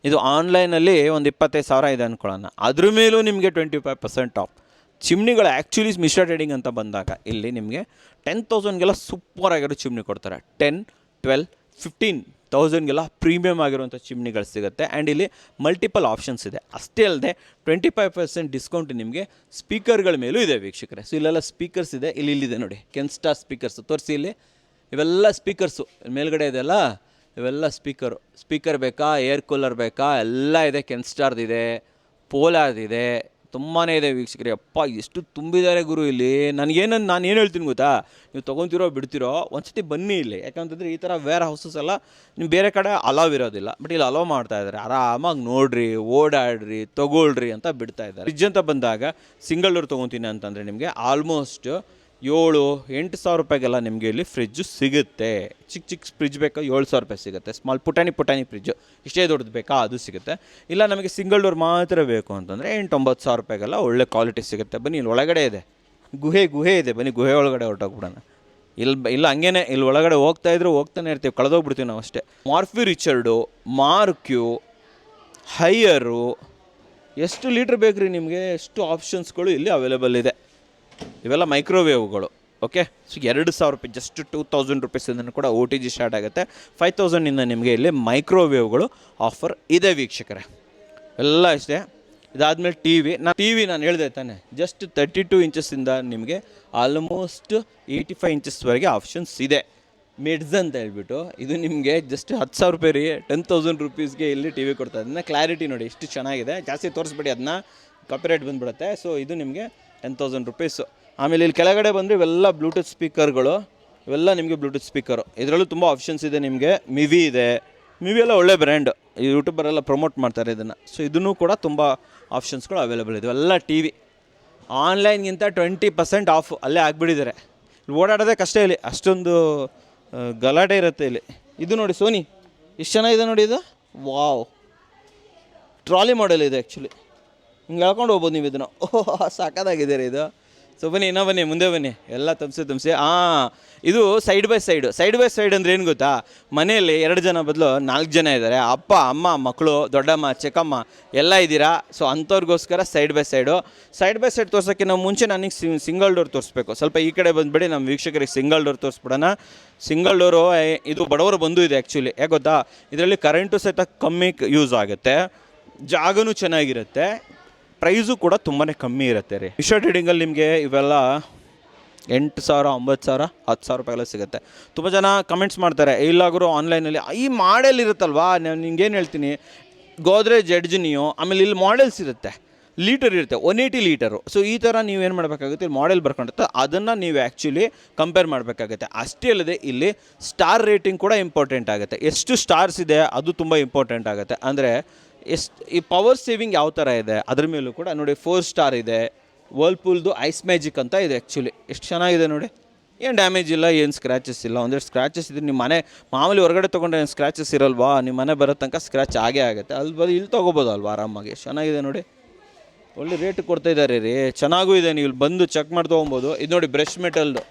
ಇದು ಆನ್ಲೈನಲ್ಲಿ ಒಂದು 25,000 ಇದೆ ಅಂದ್ಕೊಳ್ಳೋಣ, ಅದ್ರ ಮೇಲೂ ನಿಮಗೆ 25% ಆಫ್. ಚಿಮ್ನಿಗಳು ಆ್ಯಕ್ಚುಲಿ ಮಿಶ್ರಾ ಟ್ರೇಡಿಂಗ್ ಅಂತ ಬಂದಾಗ ಇಲ್ಲಿ ನಿಮಗೆ 10,000ಗೆಲ್ಲ ಸೂಪರಾಗಿರೋ ಚಿಮ್ನಿ ಕೊಡ್ತಾರೆ. 10, 12, 15,000ಗೆಲ್ಲ ಪ್ರೀಮಿಯಮ್ ಆಗಿರುವಂಥ ಚಿಮ್ನಿಗಳು ಸಿಗುತ್ತೆ. ಆ್ಯಂಡ್ ಇಲ್ಲಿ ಮಲ್ಟಿಪಲ್ ಆಪ್ಷನ್ಸ್ ಇದೆ. ಅಷ್ಟೇ ಅಲ್ಲದೆ 25% ಡಿಸ್ಕೌಂಟ್ ನಿಮಗೆ ಸ್ಪೀಕರ್ಗಳ ಮೇಲೂ ಇದೆ ವೀಕ್ಷಕರೇ. ಸೊ ಇಲ್ಲೆಲ್ಲ ಸ್ಪೀಕರ್ಸ್ ಇದೆ. ಇಲ್ಲಿದೆ ನೋಡಿ ಕೆನ್ಸ್ಟಾರ್ ಸ್ಪೀಕರ್ಸು ತೋರಿಸಿ. ಇಲ್ಲಿ ಇವೆಲ್ಲ ಸ್ಪೀಕರ್ಸು ಮೇಲ್ಗಡೆ ಇದೆಲ್ಲ, ಇವೆಲ್ಲ ಸ್ಪೀಕರ್ ಬೇಕಾ, ಏರ್ ಕೂಲರ್ ಬೇಕಾ, ಎಲ್ಲ ಇದೆ. ಕೆನ್ಸ್ಟಾರ್ದಿದೆ, ಪೋಲಾರ್ದಿದೆ, ತುಂಬಾ ಇದೆ ವೀಕ್ಷಕರೇ. ಅಪ್ಪ ಎಷ್ಟು ತುಂಬಿದ್ದಾರೆ ಗುರು ಇಲ್ಲಿ. ನಾನು ಏನು ಹೇಳ್ತೀನಿ ಗೊತ್ತಾ, ನೀವು ತೊಗೊತಿರೋ ಬಿಡ್ತಿರೋ ಒಂದ್ಸತಿ ಬನ್ನಿ ಇಲ್ಲಿ. ಯಾಕಂತಂದರೆ ಈ ಥರ ವೇರ್ ಹೌಸಸ್ ಎಲ್ಲ ನೀವು ಬೇರೆ ಕಡೆ ಅಲೋವ್ ಇರೋದಿಲ್ಲ, ಬಟ್ ಇಲ್ಲಿ ಅಲೋವ್ ಮಾಡ್ತಾಯಿದ್ದಾರೆ. ಆರಾಮಾಗಿ ನೋಡಿರಿ, ಓಡಾಡ್ರಿ, ತೊಗೊಳ್ರಿ ಅಂತ ಬಿಡ್ತಾ ಇದ್ದಾರೆ. ಫ್ರಿಜ್ ಅಂತ ಬಂದಾಗ ಸಿಂಗಲ್ ಡೋರ್ ತೊಗೊತೀನಿ ಅಂತಂದರೆ ನಿಮಗೆ ಆಲ್ಮೋಸ್ಟ್ 7-8 ಸಾವಿರ ರೂಪಾಯಿಗೆಲ್ಲ ನಿಮಗೆ ಇಲ್ಲಿ ಫ್ರಿಜ್ಜು ಸಿಗುತ್ತೆ. ಚಿಕ್ಕ ಫ್ರಿಜ್ ಬೇಕಾ 7,000 ರೂಪಾಯಿ ಸಿಗುತ್ತೆ. ಸ್ಮಾಲ್ ಪುಟಾಣಿ ಫ್ರಿಜ್ಜು ಇಷ್ಟೇ ದೊಡ್ಡದು ಬೇಕಾ ಅದು ಸಿಗುತ್ತೆ. ಇಲ್ಲ ನಮಗೆ ಸಿಂಗಲ್ ಡೋರ್ ಮಾತ್ರ ಬೇಕು ಅಂತಂದರೆ 8-9 ಸಾವಿರ ರೂಪಾಯಿಗೆಲ್ಲ ಒಳ್ಳೆ ಕ್ವಾಲಿಟಿ ಸಿಗುತ್ತೆ. ಬನ್ನಿ ಇಲ್ಲಿ ಒಳಗಡೆ ಇದೆ, ಗುಹೆ ಇದೆ. ಬನ್ನಿ ಗುಹೆ ಒಳಗಡೆ ಹೊರಟೋಗ್ಬಿಡೋಣ. ಇಲ್ಲ ಹಂಗೇನೆ ಇಲ್ಲಿ ಒಳಗಡೆ ಹೋಗ್ತಾನೆ ಇರ್ತೀವಿ, ಕಳೆದೋಗ್ಬಿಡ್ತೀವಿ ನಾವು ಅಷ್ಟೇ. ಮಾರ್ಫಿ ರಿಚರ್ಡು, ಮಾರ್ಕ್ಯೂ, ಹೈಯರು, ಎಷ್ಟು ಲೀಟ್ರ್ ಬೇಕು ರೀ ನಿಮಗೆ, ಎಷ್ಟು ಆಪ್ಷನ್ಸ್ಗಳು ಇಲ್ಲಿ ಅವೈಲೇಬಲ್ ಇದೆ. ಇವೆಲ್ಲ ಮೈಕ್ರೋವೇವ್ಗಳು. ಓಕೆ, ಸೊ 2,000 ರೂಪಾಯಿ, ಜಸ್ಟ್ 2,000 ರುಪೀಸಿಂದ ಕೂಡ OTG ಸ್ಟಾರ್ಟ್ ಆಗುತ್ತೆ. 5,000ಇಂದ ನಿಮಗೆ ಇಲ್ಲಿ ಮೈಕ್ರೋವೇವ್ಗಳು ಆಫರ್ ಇದೆ ವೀಕ್ಷಕರೇ. ಎಲ್ಲ ಇಷ್ಟೇ. ಇದಾದಮೇಲೆ ಟಿ ವಿ ನಾನು ಹೇಳಿದೆ ತಾನೆ, ಜಸ್ಟ್ 32 ಇಂಚಸ್ಸಿಂದ ನಿಮಗೆ ಆಲ್ಮೋಸ್ಟ್ 85 ಇಂಚಸ್ವರೆಗೆ ಆಪ್ಷನ್ಸ್ ಇದೆ. ಮಿಡ್ಸ್ ಅಂತ ಹೇಳ್ಬಿಟ್ಟು ಇದು ನಿಮಗೆ ಜಸ್ಟ್ 10,000 ರೂಪಾಯಿ ರೀ. 10,000 ರುಪೀಸ್ಗೆ ಇಲ್ಲಿ ಟಿ ವಿ ಕೊಡ್ತಾ ಇದನ್ನ. ಕ್ಲಾರಿಟಿ ನೋಡಿ ಎಷ್ಟು ಚೆನ್ನಾಗಿದೆ. ಜಾಸ್ತಿ ತೋರಿಸ್ಬೇಡಿ, ಅದನ್ನ ಕಾಪಿರೈಟ್ ಬಂದುಬಿಡುತ್ತೆ. ಸೊ ಇದು ನಿಮಗೆ 10,000 ರುಪೀಸು. ಆಮೇಲೆ ಇಲ್ಲಿ ಕೆಳಗಡೆ ಬಂದರೆ ಇವೆಲ್ಲ ಬ್ಲೂಟೂತ್ ಸ್ಪೀಕರ್ಗಳು, ಇವೆಲ್ಲ ನಿಮಗೆ ಬ್ಲೂಟೂತ್ ಸ್ಪೀಕರು. ಇದರಲ್ಲೂ ತುಂಬ ಆಪ್ಷನ್ಸ್ ಇದೆ ನಿಮಗೆ. ಮಿವಿ ಇದೆ. ಮಿವಿ ಎಲ್ಲ ಒಳ್ಳೆ ಬ್ರ್ಯಾಂಡ್, ಈ ಯೂಟ್ಯೂಬರೆಲ್ಲ ಪ್ರಮೋಟ್ ಮಾಡ್ತಾರೆ ಇದನ್ನು. ಸೊ ಇದನ್ನು ಕೂಡ ತುಂಬ ಆಪ್ಷನ್ಸ್ಗಳು ಅವೈಲೇಬಲ್ ಇದೆ. ಎಲ್ಲ ಟಿ ವಿ ಆನ್ಲೈನ್ಗಿಂತ 20% ಆಫ್ ಅಲ್ಲೇ ಆಗಿಬಿಟ್ಟಿದ್ದಾರೆ. ಇಲ್ಲಿ ಓಡಾಡೋದೇ ಕಷ್ಟ ಇಲ್ಲಿ, ಅಷ್ಟೊಂದು ಗಲಾಟೆ ಇರುತ್ತೆ ಇಲ್ಲಿ. ಇದು ನೋಡಿ ಸೋನಿ, ಎಷ್ಟು ಚೆನ್ನಾಗಿದೆ ನೋಡಿ ಇದು. ವಾವ್, ಟ್ರಾಲಿ ಮಾಡೆಲ್ ಇದೆ ಆ್ಯಕ್ಚುಲಿ. ಹಿಂಗೆ ಹೇಳ್ಕೊಂಡು ಹೋಗ್ಬೋದು ನೀವು ಇದನ್ನು. ಸಾಕಾಗಿದೆ ರೀ ಇದು. ಸೊ ಬನ್ನಿ, ಬನ್ನಿ ಮುಂದೆ ಬನ್ನಿ. ಎಲ್ಲ ತಪ್ಸಿ ಇದು ಸೈಡ್ ಬೈ ಸೈಡ್ ಅಂದರೆ ಏನು ಗೊತ್ತಾ, ಮನೆಯಲ್ಲಿ 2 ಜನ ಬದಲು 4 ಜನ ಇದ್ದಾರೆ. ಅಪ್ಪ, ಅಮ್ಮ, ಮಕ್ಕಳು, ದೊಡ್ಡಮ್ಮ, ಚಿಕ್ಕಮ್ಮ ಎಲ್ಲ ಇದ್ದೀರಾ. ಸೊ ಅಂಥವ್ರಿಗೋಸ್ಕರ ಸೈಡ್ ಬೈ ಸೈಡ್ ತೋರ್ಸೋಕ್ಕೆ ನಾವು ಮುಂಚೆ ನನಗೆ ಸಿಂಗಲ್ ಡೋರ್ ತೋರಿಸ್ಬೇಕು. ಸ್ವಲ್ಪ ಈ ಕಡೆ ಬಂದುಬಿಡಿ, ನಮ್ಮ ವೀಕ್ಷಕರಿಗೆ ಸಿಂಗಲ್ ಡೋರ್ ತೋರಿಸ್ಬಿಡೋಣ. ಸಿಂಗಲ್ ಡೋರು ಇದು ಬಡವರು ಬಂದು ಇದೆ ಆ್ಯಕ್ಚುಲಿ. ಯಾಕೆ ಗೊತ್ತಾ, ಇದರಲ್ಲಿ ಕರೆಂಟು ಸಹಿತ ಕಮ್ಮಿ ಯೂಸ್ ಆಗುತ್ತೆ, ಜಾಗನೂ ಚೆನ್ನಾಗಿರುತ್ತೆ, ಪ್ರೈಸು ಕೂಡ ತುಂಬಾ ಕಮ್ಮಿ ಇರುತ್ತೆ ರೀ. ಮಿಸ್ಟರ್ ಟ್ರೇಡಿಂಗಲ್ಲಿ ನಿಮಗೆ ಇವೆಲ್ಲ 8,000, 9,000, 10,000 ರೂಪಾಯಿಗೆಲ್ಲ ಸಿಗುತ್ತೆ. ತುಂಬ ಜನ ಕಮೆಂಟ್ಸ್ ಮಾಡ್ತಾರೆ, ಇಲ್ಲಾಗರು ಆನ್ಲೈನಲ್ಲಿ ಈ ಮಾಡೆಲ್ ಇರುತ್ತಲ್ವಾ. ನಾನು ನಿಂಗೇನು ಹೇಳ್ತೀನಿ, ಗೋದ್ರೇಜ್ ಎಡ್ಜ್ ನಿಯೋ, ಆಮೇಲೆ ಇಲ್ಲಿ ಮಾಡೆಲ್ಸ್ ಇರುತ್ತೆ, ಲೀಟರ್ ಇರುತ್ತೆ, 180 ಲೀಟರು. ಸೊ ಈ ಥರ ನೀವೇನು ಮಾಡಬೇಕಾಗುತ್ತೆ, ಇಲ್ಲಿ ಮಾಡೆಲ್ ಬರ್ಕೊಂಡಿರುತ್ತೆ, ಅದನ್ನು ನೀವು ಆ್ಯಕ್ಚುಲಿ ಕಂಪೇರ್ ಮಾಡಬೇಕಾಗುತ್ತೆ. ಅಷ್ಟೇ ಅಲ್ಲದೆ ಇಲ್ಲಿ ಸ್ಟಾರ್ ರೇಟಿಂಗ್ ಕೂಡ ಇಂಪಾರ್ಟೆಂಟ್ ಆಗುತ್ತೆ. ಎಷ್ಟು ಸ್ಟಾರ್ಸ್ ಇದೆ ಅದು ತುಂಬ ಇಂಪಾರ್ಟೆಂಟ್ ಆಗುತ್ತೆ. ಅಂದರೆ ಈ ಪವರ್ ಸೇವಿಂಗ್ ಯಾವ ಥರ ಇದೆ ಅದ್ರ ಮೇಲೂ ಕೂಡ ನೋಡಿ. 4 ಸ್ಟಾರ್ ಇದೆ. ವರ್ಲ್ಪೂಲ್ದು ಐಸ್ ಮ್ಯಾಜಿಕ್ ಅಂತ ಇದೆ ಆ್ಯಕ್ಚುಲಿ. ಎಷ್ಟು ಚೆನ್ನಾಗಿದೆ ನೋಡಿ. ಏನು ಡ್ಯಾಮೇಜ್ ಇಲ್ಲ, ಏನು ಸ್ಕ್ರ್ಯಾಚಸ್ ಇಲ್ಲ. ಒಂದೆರಡು ಸ್ಕ್ರ್ಯಾಚಸ್ ಇದೆ, ನಿಮ್ಮ ಮನೆ ಮಾಮೂಲಿ ಹೊರಗಡೆ ತೊಗೊಂಡ್ರೆ ಏನು ಸ್ಕ್ರ್ಯಾಚಸ್ ಇರಲ್ವಾ, ನಿಮ್ಮ ಮನೆ ಬರೋ ತನಕ ಸ್ಕ್ರ್ಯಾಚ್ ಆಗೇ ಆಗುತ್ತೆ. ಅಲ್ಲಿ ಇಲ್ಲಿ ತೊಗೋಬೋದು ಅಲ್ವಾ ಆರಾಮಾಗಿ. ಚೆನ್ನಾಗಿದೆ ನೋಡಿ, ಒಳ್ಳೆ ರೇಟ್ ಕೊಡ್ತಾಯಿದ್ದಾರೆ ರೀ. ಚೆನ್ನಾಗೂ ಇದೆ, ನೀವು ಇಲ್ಲಿ ಬಂದು ಚೆಕ್ ಮಾಡಿ ತೊಗೊಬೋದು. ಇದು ನೋಡಿ ಬ್ರಷ್ ಮೆಟಲ್ದು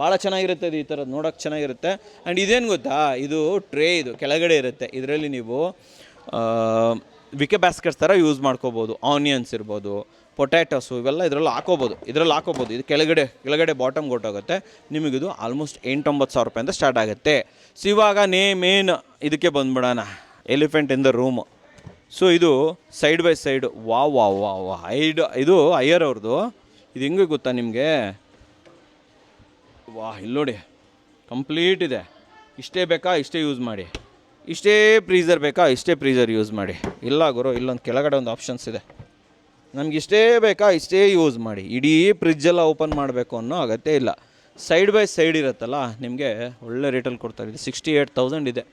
ಭಾಳ ಚೆನ್ನಾಗಿರುತ್ತೆ. ಇದು ಈ ಥರದ್ದು ನೋಡೋಕ್ಕೆ ಚೆನ್ನಾಗಿರುತ್ತೆ. ಆ್ಯಂಡ್ ಇದೇನು ಗೊತ್ತಾ, ಇದು ಟ್ರೇ, ಇದು ಕೆಳಗಡೆ ಇರುತ್ತೆ. ಇದರಲ್ಲಿ ನೀವು ವಿಕೆ ಬ್ಯಾಸ್ಕೆಟ್ಸ್ ಥರ ಯೂಸ್ ಮಾಡ್ಕೋಬೋದು. ಆನಿಯನ್ಸ್ ಇರ್ಬೋದು, ಪೊಟ್ಯಾಟೋಸು, ಇವೆಲ್ಲ ಇದರಲ್ಲಿ ಹಾಕೋಬೋದು. ಇದು ಕೆಳಗಡೆ ಬಾಟಮ್ ಕೊಟ್ಟೋಗುತ್ತೆ. ನಿಮಗಿದು ಆಲ್ಮೋಸ್ಟ್ 8-9 ಸಾವಿರ ರೂಪಾಯಿಂದ ಸ್ಟಾರ್ಟ್ ಆಗುತ್ತೆ. ಸೊ ಇವಾಗ ಮೇನ್ ಇದಕ್ಕೆ ಬಂದುಬಿಡೋಣ, elephant in the room. So ಇದು ಸೈಡ್ ಬೈ ಸೈಡ್. ವಾ ಇದು ಅಯ್ಯರ್ ಅವ್ರದ್ದು. ಇದು ಹೆಂಗೆ ಗೊತ್ತಾ ನಿಮಗೆ, ಇಲ್ಲಿ ನೋಡಿ ಕಂಪ್ಲೀಟ್ ಇದೆ. ಇಷ್ಟೇ ಬೇಕಾ ಇಷ್ಟೇ ಯೂಸ್ ಮಾಡಿ, ಇಷ್ಟೇ ಫ್ರೀಝರ್ ಬೇಕಾ ಇಷ್ಟೇ ಫ್ರೀಝರ್ ಯೂಸ್ ಮಾಡಿ. ಇಲ್ಲ ಗುರು, ಇಲ್ಲೊಂದು ಕೆಳಗಡೆ ಒಂದು ಆಪ್ಷನ್ಸ್ ಇದೆ, ನಮ್ಗೆ ಇಷ್ಟೇ ಬೇಕಾ ಇಷ್ಟೇ ಯೂಸ್ ಮಾಡಿ. ಇಡೀ ಫ್ರಿಜ್ಜೆಲ್ಲ ಓಪನ್ ಮಾಡಬೇಕು ಅನ್ನೋ ಅಗತ್ಯ ಇಲ್ಲ. ಸೈಡ್ ಬೈ ಸೈಡ್ ಇರುತ್ತಲ್ಲ, ನಿಮಗೆ ಒಳ್ಳೆ ರೇಟಲ್ಲಿ ಕೊಡ್ತಾರೆ. ಇದು 68,000 ಇದೆ.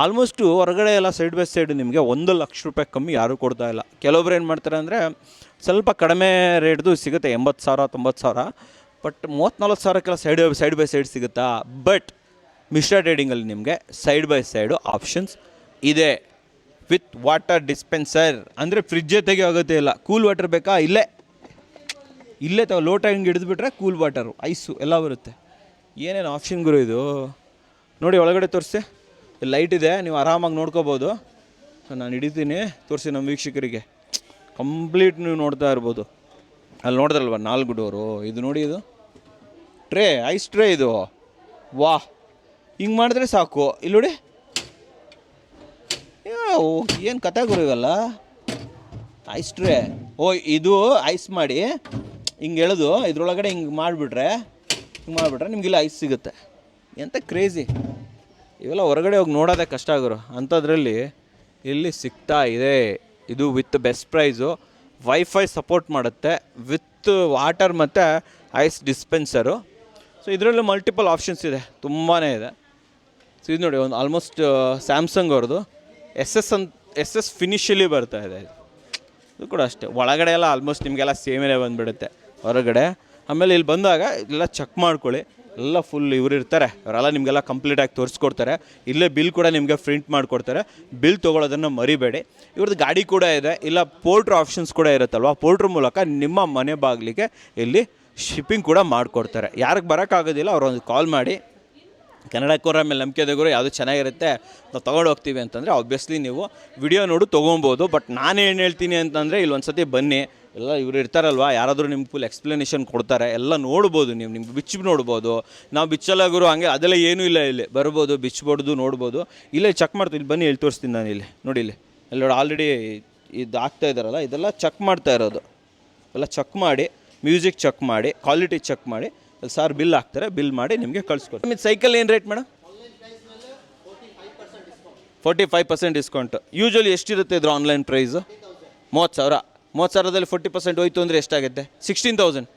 ಆಲ್ಮೋಸ್ಟು ಹೊರಗಡೆ ಎಲ್ಲ ಸೈಡ್ ಬೈ ಸೈಡ್ ನಿಮಗೆ 1,00,000 ರೂಪಾಯಿ ಕಮ್ಮಿ ಯಾರೂ ಕೊಡ್ತಾ ಇಲ್ಲ. ಕೆಲವೊಬ್ರು ಏನು ಮಾಡ್ತಾರೆ ಅಂದರೆ ಸ್ವಲ್ಪ ಕಡಿಮೆ ರೇಟ್ದು ಸಿಗುತ್ತೆ, 80,000, 90,000. ಬಟ್ 34 ಸಾವಿರಕ್ಕೆಲ್ಲ ಸೈಡ್ ಬೈ ಸೈಡ್ ಸಿಗುತ್ತಾ. ಬಟ್ ಮಿಸ್ಟರ್ ಟ್ರೇಡಿಂಗಲ್ಲಿ ನಿಮಗೆ ಸೈಡ್ ಬೈ ಸೈಡು ಆಪ್ಷನ್ಸ್ ಇದೆ. ವಿತ್ ವಾಟರ್ ಡಿಸ್ಪೆನ್ಸರ್, ಅಂದರೆ ಫ್ರಿಜ್ಜೇ ತೆಗಿ ಆಗುತ್ತೆ ಇಲ್ಲ. ಕೂಲ್ ವಾಟರ್ ಬೇಕಾ, ಇಲ್ಲೇ ಲೋಟ ಹಿಂಗೆ ಹಿಡಿದ್ಬಿಟ್ರೆ ಕೂಲ್ ವಾಟರು, ಐಸು ಎಲ್ಲ ಬರುತ್ತೆ. ಏನೇನು ಆಪ್ಷನ್ ಗುರು ಇದು ನೋಡಿ. ಒಳಗಡೆ ತೋರಿಸಿ, ಲೈಟ್ ಇದೆ, ನೀವು ಆರಾಮಾಗಿ ನೋಡ್ಕೋಬೋದು. ನಾನು ಹಿಡಿತೀನಿ, ತೋರಿಸಿ ನಮ್ಮ ವೀಕ್ಷಕರಿಗೆ. ಕಂಪ್ಲೀಟ್ ನೀವು ನೋಡ್ತಾ ಇರ್ಬೋದು. ಅಲ್ಲಿ ನೋಡಿದ್ರಲ್ವ 4 ಡೋರು. ಇದು ನೋಡಿ, ಇದು ಟ್ರೇ, ಐಸ್ ಟ್ರೇ ಇದು. ವಾಹ್, ಹಿಂಗೆ ಮಾಡಿದ್ರೆ ಸಾಕು. ಇಲ್ಲಿ ನೋಡಿ, ಏನು ಕತೆ ಗುರುವಲ್ಲ ಐಸ್ ಟ್ರೇ. ಇದು ಐಸ್ ಮಾಡಿ ಹಿಂಗೆ ಎಳೆದು ಇದ್ರೊಳಗಡೆ ಹಿಂಗೆ ಮಾಡಿಬಿಟ್ರೆ ನಿಮಗಿಲ್ಲ ಐಸ್ ಸಿಗುತ್ತೆ. ಎಂಥ ಕ್ರೇಜಿ. ಇವೆಲ್ಲ ಹೊರಗಡೆ ಹೋಗಿ ನೋಡೋದೇ ಕಷ್ಟ ಆಗೋರು ಅಂಥದ್ರಲ್ಲಿ ಇಲ್ಲಿ ಸಿಗ್ತಾ ಇದೆ. ಇದು with best price, wifi support ಮಾಡುತ್ತೆ, ವಿತ್ ವಾಟರ್ ಮತ್ತು ಐಸ್ ಡಿಸ್ಪೆನ್ಸರು. ಸೊ ಇದರಲ್ಲೂ ಮಲ್ಟಿಪಲ್ ಆಪ್ಷನ್ಸ್ ಇದೆ, ತುಂಬಾ ಇದೆ. ಸೊ ಇದು ನೋಡಿ, ಒಂದು ಆಲ್ಮೋಸ್ಟ್ ಸ್ಯಾಮ್ಸಂಗ್ ಅವ್ರದ್ದು ಎಸ್ ಎಸ್ ಫಿನಿಷಲ್ಲಿ ಬರ್ತಾ ಇದೆ. ಇದು ಕೂಡ ಅಷ್ಟೇ, ಒಳಗಡೆ ಎಲ್ಲ ಆಲ್ಮೋಸ್ಟ್ ನಿಮಗೆಲ್ಲ ಸೇಮೇನೆ ಬಂದುಬಿಡುತ್ತೆ ಹೊರಗಡೆ. ಆಮೇಲೆ ಇಲ್ಲಿ ಬಂದಾಗ ಎಲ್ಲ ಚೆಕ್ ಮಾಡ್ಕೊಳ್ಳಿ, ಎಲ್ಲ ಫುಲ್ ಇವ್ರು ಇರ್ತಾರೆ, ಅವರೆಲ್ಲ ನಿಮಗೆಲ್ಲ ಕಂಪ್ಲೀಟಾಗಿ ತೋರಿಸ್ಕೊಡ್ತಾರೆ. ಇಲ್ಲೇ ಬಿಲ್ ಕೂಡ ನಿಮಗೆ ಪ್ರಿಂಟ್ ಮಾಡಿಕೊಡ್ತಾರೆ. ಬಿಲ್ ತೊಗೊಳೋದನ್ನು ಮರಿಬೇಡಿ. ಇವ್ರದ್ದು ಗಾಡಿ ಕೂಡ ಇದೆ, ಇಲ್ಲ ಪೋರ್ಟ್ರ್ ಆಪ್ಷನ್ಸ್ ಕೂಡ ಇರುತ್ತಲ್ವ, ಪೋರ್ಟ್ರ್ ಮೂಲಕ ನಿಮ್ಮ ಮನೆ ಬಾಗಿಲಿಗೆ ಇಲ್ಲಿ ಶಿಪ್ಪಿಂಗ್ ಕೂಡ ಮಾಡಿಕೊಡ್ತಾರೆ. ಯಾರಿಗೆ ಬರೋಕ್ಕಾಗೋದಿಲ್ಲ ಅವ್ರೊಂದು ಕಾಲ್ ಮಾಡಿ, ಕನ್ನಡಕ್ಕೋರ ಮೇಲೆ ನಂಬಿಕೆ ತೆಗೋರು ಯಾವುದು ಚೆನ್ನಾಗಿರುತ್ತೆ ನಾವು ತೊಗೊಂಡು ಹೋಗ್ತೀವಿ ಅಂತಂದರೆ ಆಬ್ವಿಯಸ್ಲಿ ನೀವು ವಿಡಿಯೋ ನೋಡು ತೊಗೊಬೋದು. ಬಟ್ ನಾನು ಏನು ಹೇಳ್ತೀನಿ ಅಂತಂದರೆ ಇಲ್ಲಿ ಒಂದು ಸತಿ ಬನ್ನಿ, ಎಲ್ಲ ಇವರು ಇರ್ತಾರಲ್ವ, ಯಾರಾದರೂ ನಿಮ್ಗೆ ಫುಲ್ ಎಕ್ಸ್ಪ್ಲನೇಷನ್ ಕೊಡ್ತಾರೆ, ಎಲ್ಲ ನೋಡ್ಬೋದು. ನಿಮ್ಗೆ ಬಿಚ್ಚಿ ನೋಡ್ಬೋದು. ನಾವು ಬಿಚ್ಚಲಾಗರು ಹಂಗೆ ಅದೆಲ್ಲ ಏನೂ ಇಲ್ಲ, ಇಲ್ಲಿ ಬರ್ಬೋದು, ಬಿಚ್ಬೋದು, ನೋಡ್ಬೋದು. ಇಲ್ಲೇ ಚೆಕ್ ಮಾಡ್ತೀವಿ, ಇಲ್ಲಿ ಬನ್ನಿ, ಇಲ್ಲಿ ತೋರಿಸ್ತೀನಿ ನಾನು. ಇಲ್ಲಿ ನೋಡಿ, ಇಲ್ಲಿ ನೋಡಿ ಆಲ್ರೆಡಿ ಇದು ಆಗ್ತಾ ಇದ್ದಾರಲ್ಲ, ಇದೆಲ್ಲ ಚೆಕ್ ಮಾಡ್ತಾ ಇರೋದು. ಎಲ್ಲ ಚೆಕ್ ಮಾಡಿ, ಮ್ಯೂಸಿಕ್ ಚೆಕ್ ಮಾಡಿ, ಕ್ವಾಲಿಟಿ ಚೆಕ್ ಮಾಡಿ, ಸಾರ್ ಬಿಲ್ ಹಾಕ್ತಾರೆ, ಬಿಲ್ ಮಾಡಿ ನಿಮಗೆ ಕಳಿಸ್ಕೊಡ್ತಾರೆ. ಸೈಕಲ್ ಏನು ರೇಟ್ ಮೇಡಮ್? 45% ಡಿಸ್ಕೌಂಟ್. ಯೂಶ್ವಲಿ ಎಷ್ಟಿರುತ್ತೆ ಇದ್ರ ಆನ್ಲೈನ್ ಪ್ರೈಸು? 30,000. 30,000ದಲ್ಲಿ 40% ಹೋಯ್ತು ಅಂದರೆ ಎಷ್ಟಾಗುತ್ತೆ? 16,000.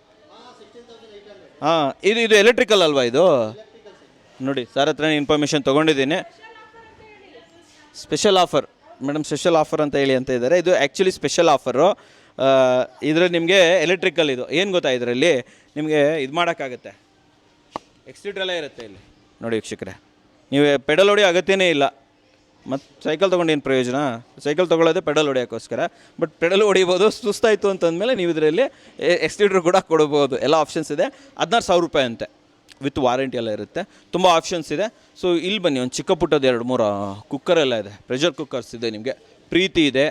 ಹಾಂ, ಇದು ಎಲೆಕ್ಟ್ರಿಕಲ್ ಅಲ್ವಾ ಇದು? ನೋಡಿ, ಸರ್ ಹತ್ರ ಇನ್ಫಾರ್ಮೇಷನ್ ತೊಗೊಂಡಿದ್ದೀನಿ. Special offer madam, special offer ಅಂತ ಹೇಳಿ ಅಂತ ಇದ್ದಾರೆ. ಇದು ಆ್ಯಕ್ಚುಲಿ ಸ್ಪೆಷಲ್ ಆಫರು. ಇದರಲ್ಲಿ ನಿಮಗೆ ಎಲೆಕ್ಟ್ರಿಕಲ್, ಇದು ಏನು ಗೊತ್ತಾ, ಇದರಲ್ಲಿ ನಿಮಗೆ ಇದು ಮಾಡೋಕ್ಕಾಗುತ್ತೆ, ಎಕ್ಸಿಟ್ರೆಲ್ಲ ಇರುತ್ತೆ ಇಲ್ಲಿ ನೋಡಿ ವೀಕ್ಷಕರೇ. ನೀವು ಪೆಡಲ್ ಹೊಡೆಯೋ ಅಗತ್ಯನೇ ಇಲ್ಲ. ಮತ್ತು ಸೈಕಲ್ ತೊಗೊಂಡು ಏನು ಪ್ರಯೋಜನ? ಸೈಕಲ್ ತೊಗೊಳ್ಳೋದೇ ಪೆಡಲ್ ಹೊಡೆಯೋಕ್ಕೋಸ್ಕರ. ಬಟ್ ಪೆಡಲ್ ಹೊಡಿಬೋದು, ಸುಸ್ತಾಯಿತು ಅಂತಂದಮೇಲೆ ನೀವು ಇದರಲ್ಲಿ ಎಕ್ಸಿಟ್ರ್ ಕೂಡ ಕೊಡ್ಬೋದು. ಎಲ್ಲ ಆಪ್ಷನ್ಸ್ ಇದೆ. 16,000 ರೂಪಾಯಿ ಅಂತೆ, ವಿತ್ ವಾರಂಟಿ ಎಲ್ಲ ಇರುತ್ತೆ. ತುಂಬ ಆಪ್ಷನ್ಸ್ ಇದೆ. ಸೊ ಇಲ್ಲಿ ಬನ್ನಿ, ಒಂದು ಚಿಕ್ಕ ಪುಟ್ಟದ್ದು 2-3 ಕುಕ್ಕರೆಲ್ಲ ಇದೆ, ಪ್ರೆಷರ್ ಕುಕ್ಕರ್ಸ್ ಇದೆ, ನಿಮಗೆ ಪ್ರೀತಿ ಇದೆ.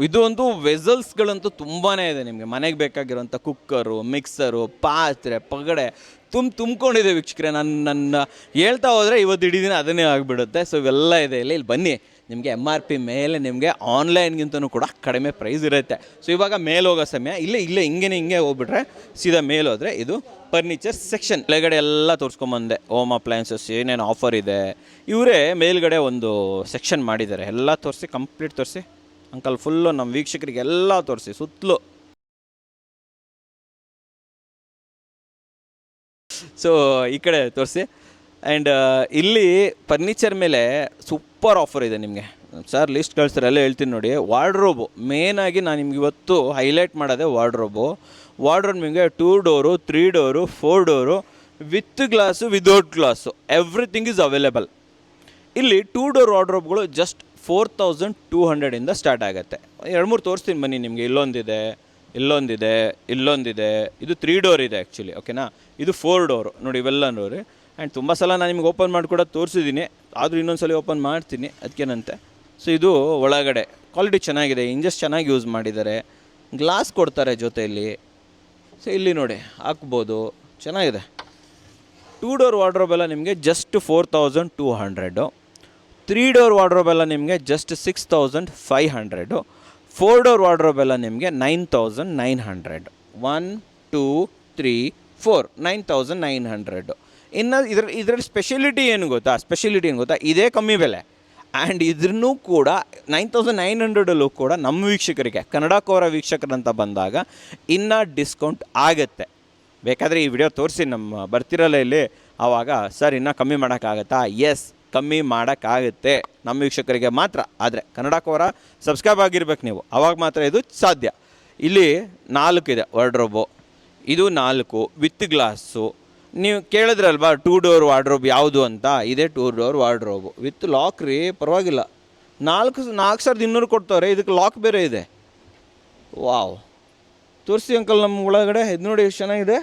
ಇದು ಒಂದು ವೆಸಲ್ಸ್ಗಳಂತೂ ತುಂಬಾ ಇದೆ ನಿಮಗೆ. ಮನೆಗೆ ಬೇಕಾಗಿರೋಂಥ ಕುಕ್ಕರು, ಮಿಕ್ಸರು, ಪಾತ್ರೆ, ಪಗಡೆ ತುಂಬಿಕೊಂಡಿದೆ ವೀಕ್ಷಕರೇ. ನನ್ನ ಹೇಳ್ತಾ ಹೋದರೆ ಇವತ್ತು ಇಡೀ ದಿನ ಅದನ್ನೇ ಆಗಿಬಿಡುತ್ತೆ. ಸೊ ಇವೆಲ್ಲ ಇದೆ ಇಲ್ಲಿ ಬನ್ನಿ. ನಿಮಗೆ MRP ಮೇಲೆ ನಿಮಗೆ ಆನ್ಲೈನ್ಗಿಂತನೂ ಕೂಡ ಕಡಿಮೆ ಪ್ರೈಸ್ ಇರುತ್ತೆ. ಸೊ ಇವಾಗ ಮೇಲೆ ಹೋಗೋ ಸಮಯ, ಇಲ್ಲೇ ಹಿಂಗೆ ಹೋಗ್ಬಿಟ್ರೆ ಸೀದಾ ಮೇಲೆ ಹೋದರೆ ಇದು ಫರ್ನಿಚರ್ ಸೆಕ್ಷನ್. ಕೆಳಗಡೆ ಎಲ್ಲ ತೋರಿಸ್ಕೊಂಬಂದೆ, ಹೋಮ್ ಅಪ್ಲಯನ್ಸಸ್ ಏನೇನು ಆಫರ್ ಇದೆ. ಇವರೇ ಮೇಲ್ಗಡೆ ಒಂದು ಸೆಕ್ಷನ್ ಮಾಡಿದ್ದಾರೆ, ಎಲ್ಲ ತೋರಿಸಿ, ಕಂಪ್ಲೀಟ್ ತೋರಿಸಿ ಅಂಕಲ್. ಫುಲ್ಲು ನಮ್ಮ ವೀಕ್ಷಕರಿಗೆ ಎಲ್ಲ ತೋರಿಸಿ ಸುತ್ತಲೂ. ಸೊ ಈ ಕಡೆ ತೋರಿಸಿ. ಆ್ಯಂಡ್ ಇಲ್ಲಿ ಫರ್ನಿಚರ್ ಮೇಲೆ ಸೂಪರ್ ಆಫರ್ ಇದೆ ನಿಮಗೆ. ಸರ್ ಲಿಸ್ಟ್ ಕಳಿಸ್ತಾರೆ, ಎಲ್ಲ ಹೇಳ್ತೀನಿ ನೋಡಿ. ವಾರ್ಡ್ರೋಬು ಮೇನಾಗಿ ನಾನು ನಿಮ್ಗೆ ಇವತ್ತು ಹೈಲೈಟ್ ಮಾಡೋದೇ ವಾರ್ಡ್ರೋಬ್ ನಿಮಗೆ 2 door, 3 door, 4 door, with glass, without glass, everything is available. ಇಲ್ಲಿ 2 ಡೋರ್ ವಾರ್ಡ್ರೋಬ್ಗಳು ಜಸ್ಟ್ 4,200ಇಂದ ಸ್ಟಾರ್ಟ್ ಆಗುತ್ತೆ. 2-3 ತೋರಿಸ್ತೀನಿ ಬನ್ನಿ ನಿಮಗೆ. ಇಲ್ಲೊಂದಿದೆ. ಇದು 3 ಡೋರ್ ಇದೆ ಆ್ಯಕ್ಚುಲಿ, ಓಕೆನಾ. ಇದು 4 ಡೋರು ನೋಡಿ, ಇವೆಲ್ಲ ನೋಡಿ. ಆ್ಯಂಡ್ ತುಂಬ ಸಲ ನಾನು ನಿಮ್ಗೆ ಓಪನ್ ಮಾಡಿ ಕೂಡ ತೋರಿಸಿದ್ದೀನಿ, ಆದರೂ ಇನ್ನೊಂದು ಓಪನ್ ಮಾಡ್ತೀನಿ, ಅದಕ್ಕೇನಂತೆ. ಸೊ ಇದು ಒಳಗಡೆ ಕ್ವಾಲಿಟಿ ಚೆನ್ನಾಗಿದೆ, ಇಂಜಸ್ ಚೆನ್ನಾಗಿ ಯೂಸ್ ಮಾಡಿದ್ದಾರೆ, ಗ್ಲಾಸ್ ಕೊಡ್ತಾರೆ ಜೊತೆಯಲ್ಲಿ. ಸೊ ಇಲ್ಲಿ ನೋಡಿ ಹಾಕ್ಬೋದು, ಚೆನ್ನಾಗಿದೆ. 2 ಡೋರ್ ವಾರ್ಡ್ರೋಬ್ ಎಲ್ಲ ನಿಮಗೆ ಜಸ್ಟ್ 4,200. 3 ಡೋರ್ ವಾರ್ಡ್ರೋಬ್ ಎಲ್ಲ ನಿಮಗೆ ಜಸ್ಟ್ 6,500. 4 ಡೋರ್ ವಾರ್ಡ್ರೋಬ್ ಎಲ್ಲ ನಿಮಗೆ 9,900. 1 2 3 4 9,900. ಇನ್ನು ಇದರ ಸ್ಪೆಷಾಲಿಟಿ ಏನು ಗೊತ್ತಾ? ಇದೇ ಕಮ್ಮಿ ಬೆಲೆ. ಆ್ಯಂಡ್ ಇದ್ರೂ ಕೂಡ 9,900 ಕೂಡ ನಮ್ಮ ವೀಕ್ಷಕರಿಗೆ, ಕನ್ನಡಕೋರ ವೀಕ್ಷಕರಂತ ಬಂದಾಗ ಇನ್ನೂ ಡಿಸ್ಕೌಂಟ್ ಆಗುತ್ತೆ. ಬೇಕಾದರೆ ಈ ವಿಡಿಯೋ ತೋರಿಸಿ ನಮ್ಮ ಬರ್ತಿರಲ್ಲ ಇಲ್ಲಿ, ಆವಾಗ ಸರ್ ಇನ್ನೂ ಕಮ್ಮಿ ಮಾಡೋಕ್ಕಾಗತ್ತಾ? ಎಸ್, ಕಮ್ಮಿ ಮಾಡೋಕ್ಕಾಗುತ್ತೆ ನಮ್ಮ ವೀಕ್ಷಕರಿಗೆ ಮಾತ್ರ. ಆದರೆ ಕನ್ನಡಕೋರ ಸಬ್ಸ್ಕ್ರೈಬ್ ಆಗಿರ್ಬೇಕು ನೀವು, ಆವಾಗ ಮಾತ್ರ ಇದು ಸಾಧ್ಯ. ಇಲ್ಲಿ 4 ಇದೆ ವಾರ್ಡ್ರೋಬು, ಇದು 4 ವಿತ್ ಗ್ಲಾಸು. ನೀವು ಕೇಳಿದ್ರಲ್ವಾ 2 ಡೋರ್ ವಾರ್ಡ್ರೋಬ್ ಯಾವುದು ಅಂತ, ಇದೇ 2 ಡೋರ್ ವಾರ್ಡ್ರೋಬು ವಿತ್ ಲಾಕ್ ರೀ. ಪರವಾಗಿಲ್ಲ, 4,200 ಕೊಡ್ತಾರೆ, ಇದಕ್ಕೆ ಲಾಕ್ ಬೇರೆ ಇದೆ. ವಾವ್, ತೋರಿಸಿ ಅಂಕಲ್ ನಮ್ಮ ಒಳಗಡೆ. ಇದು ನೋಡಿ ಎಷ್ಟು ಚೆನ್ನಾಗಿದೆ.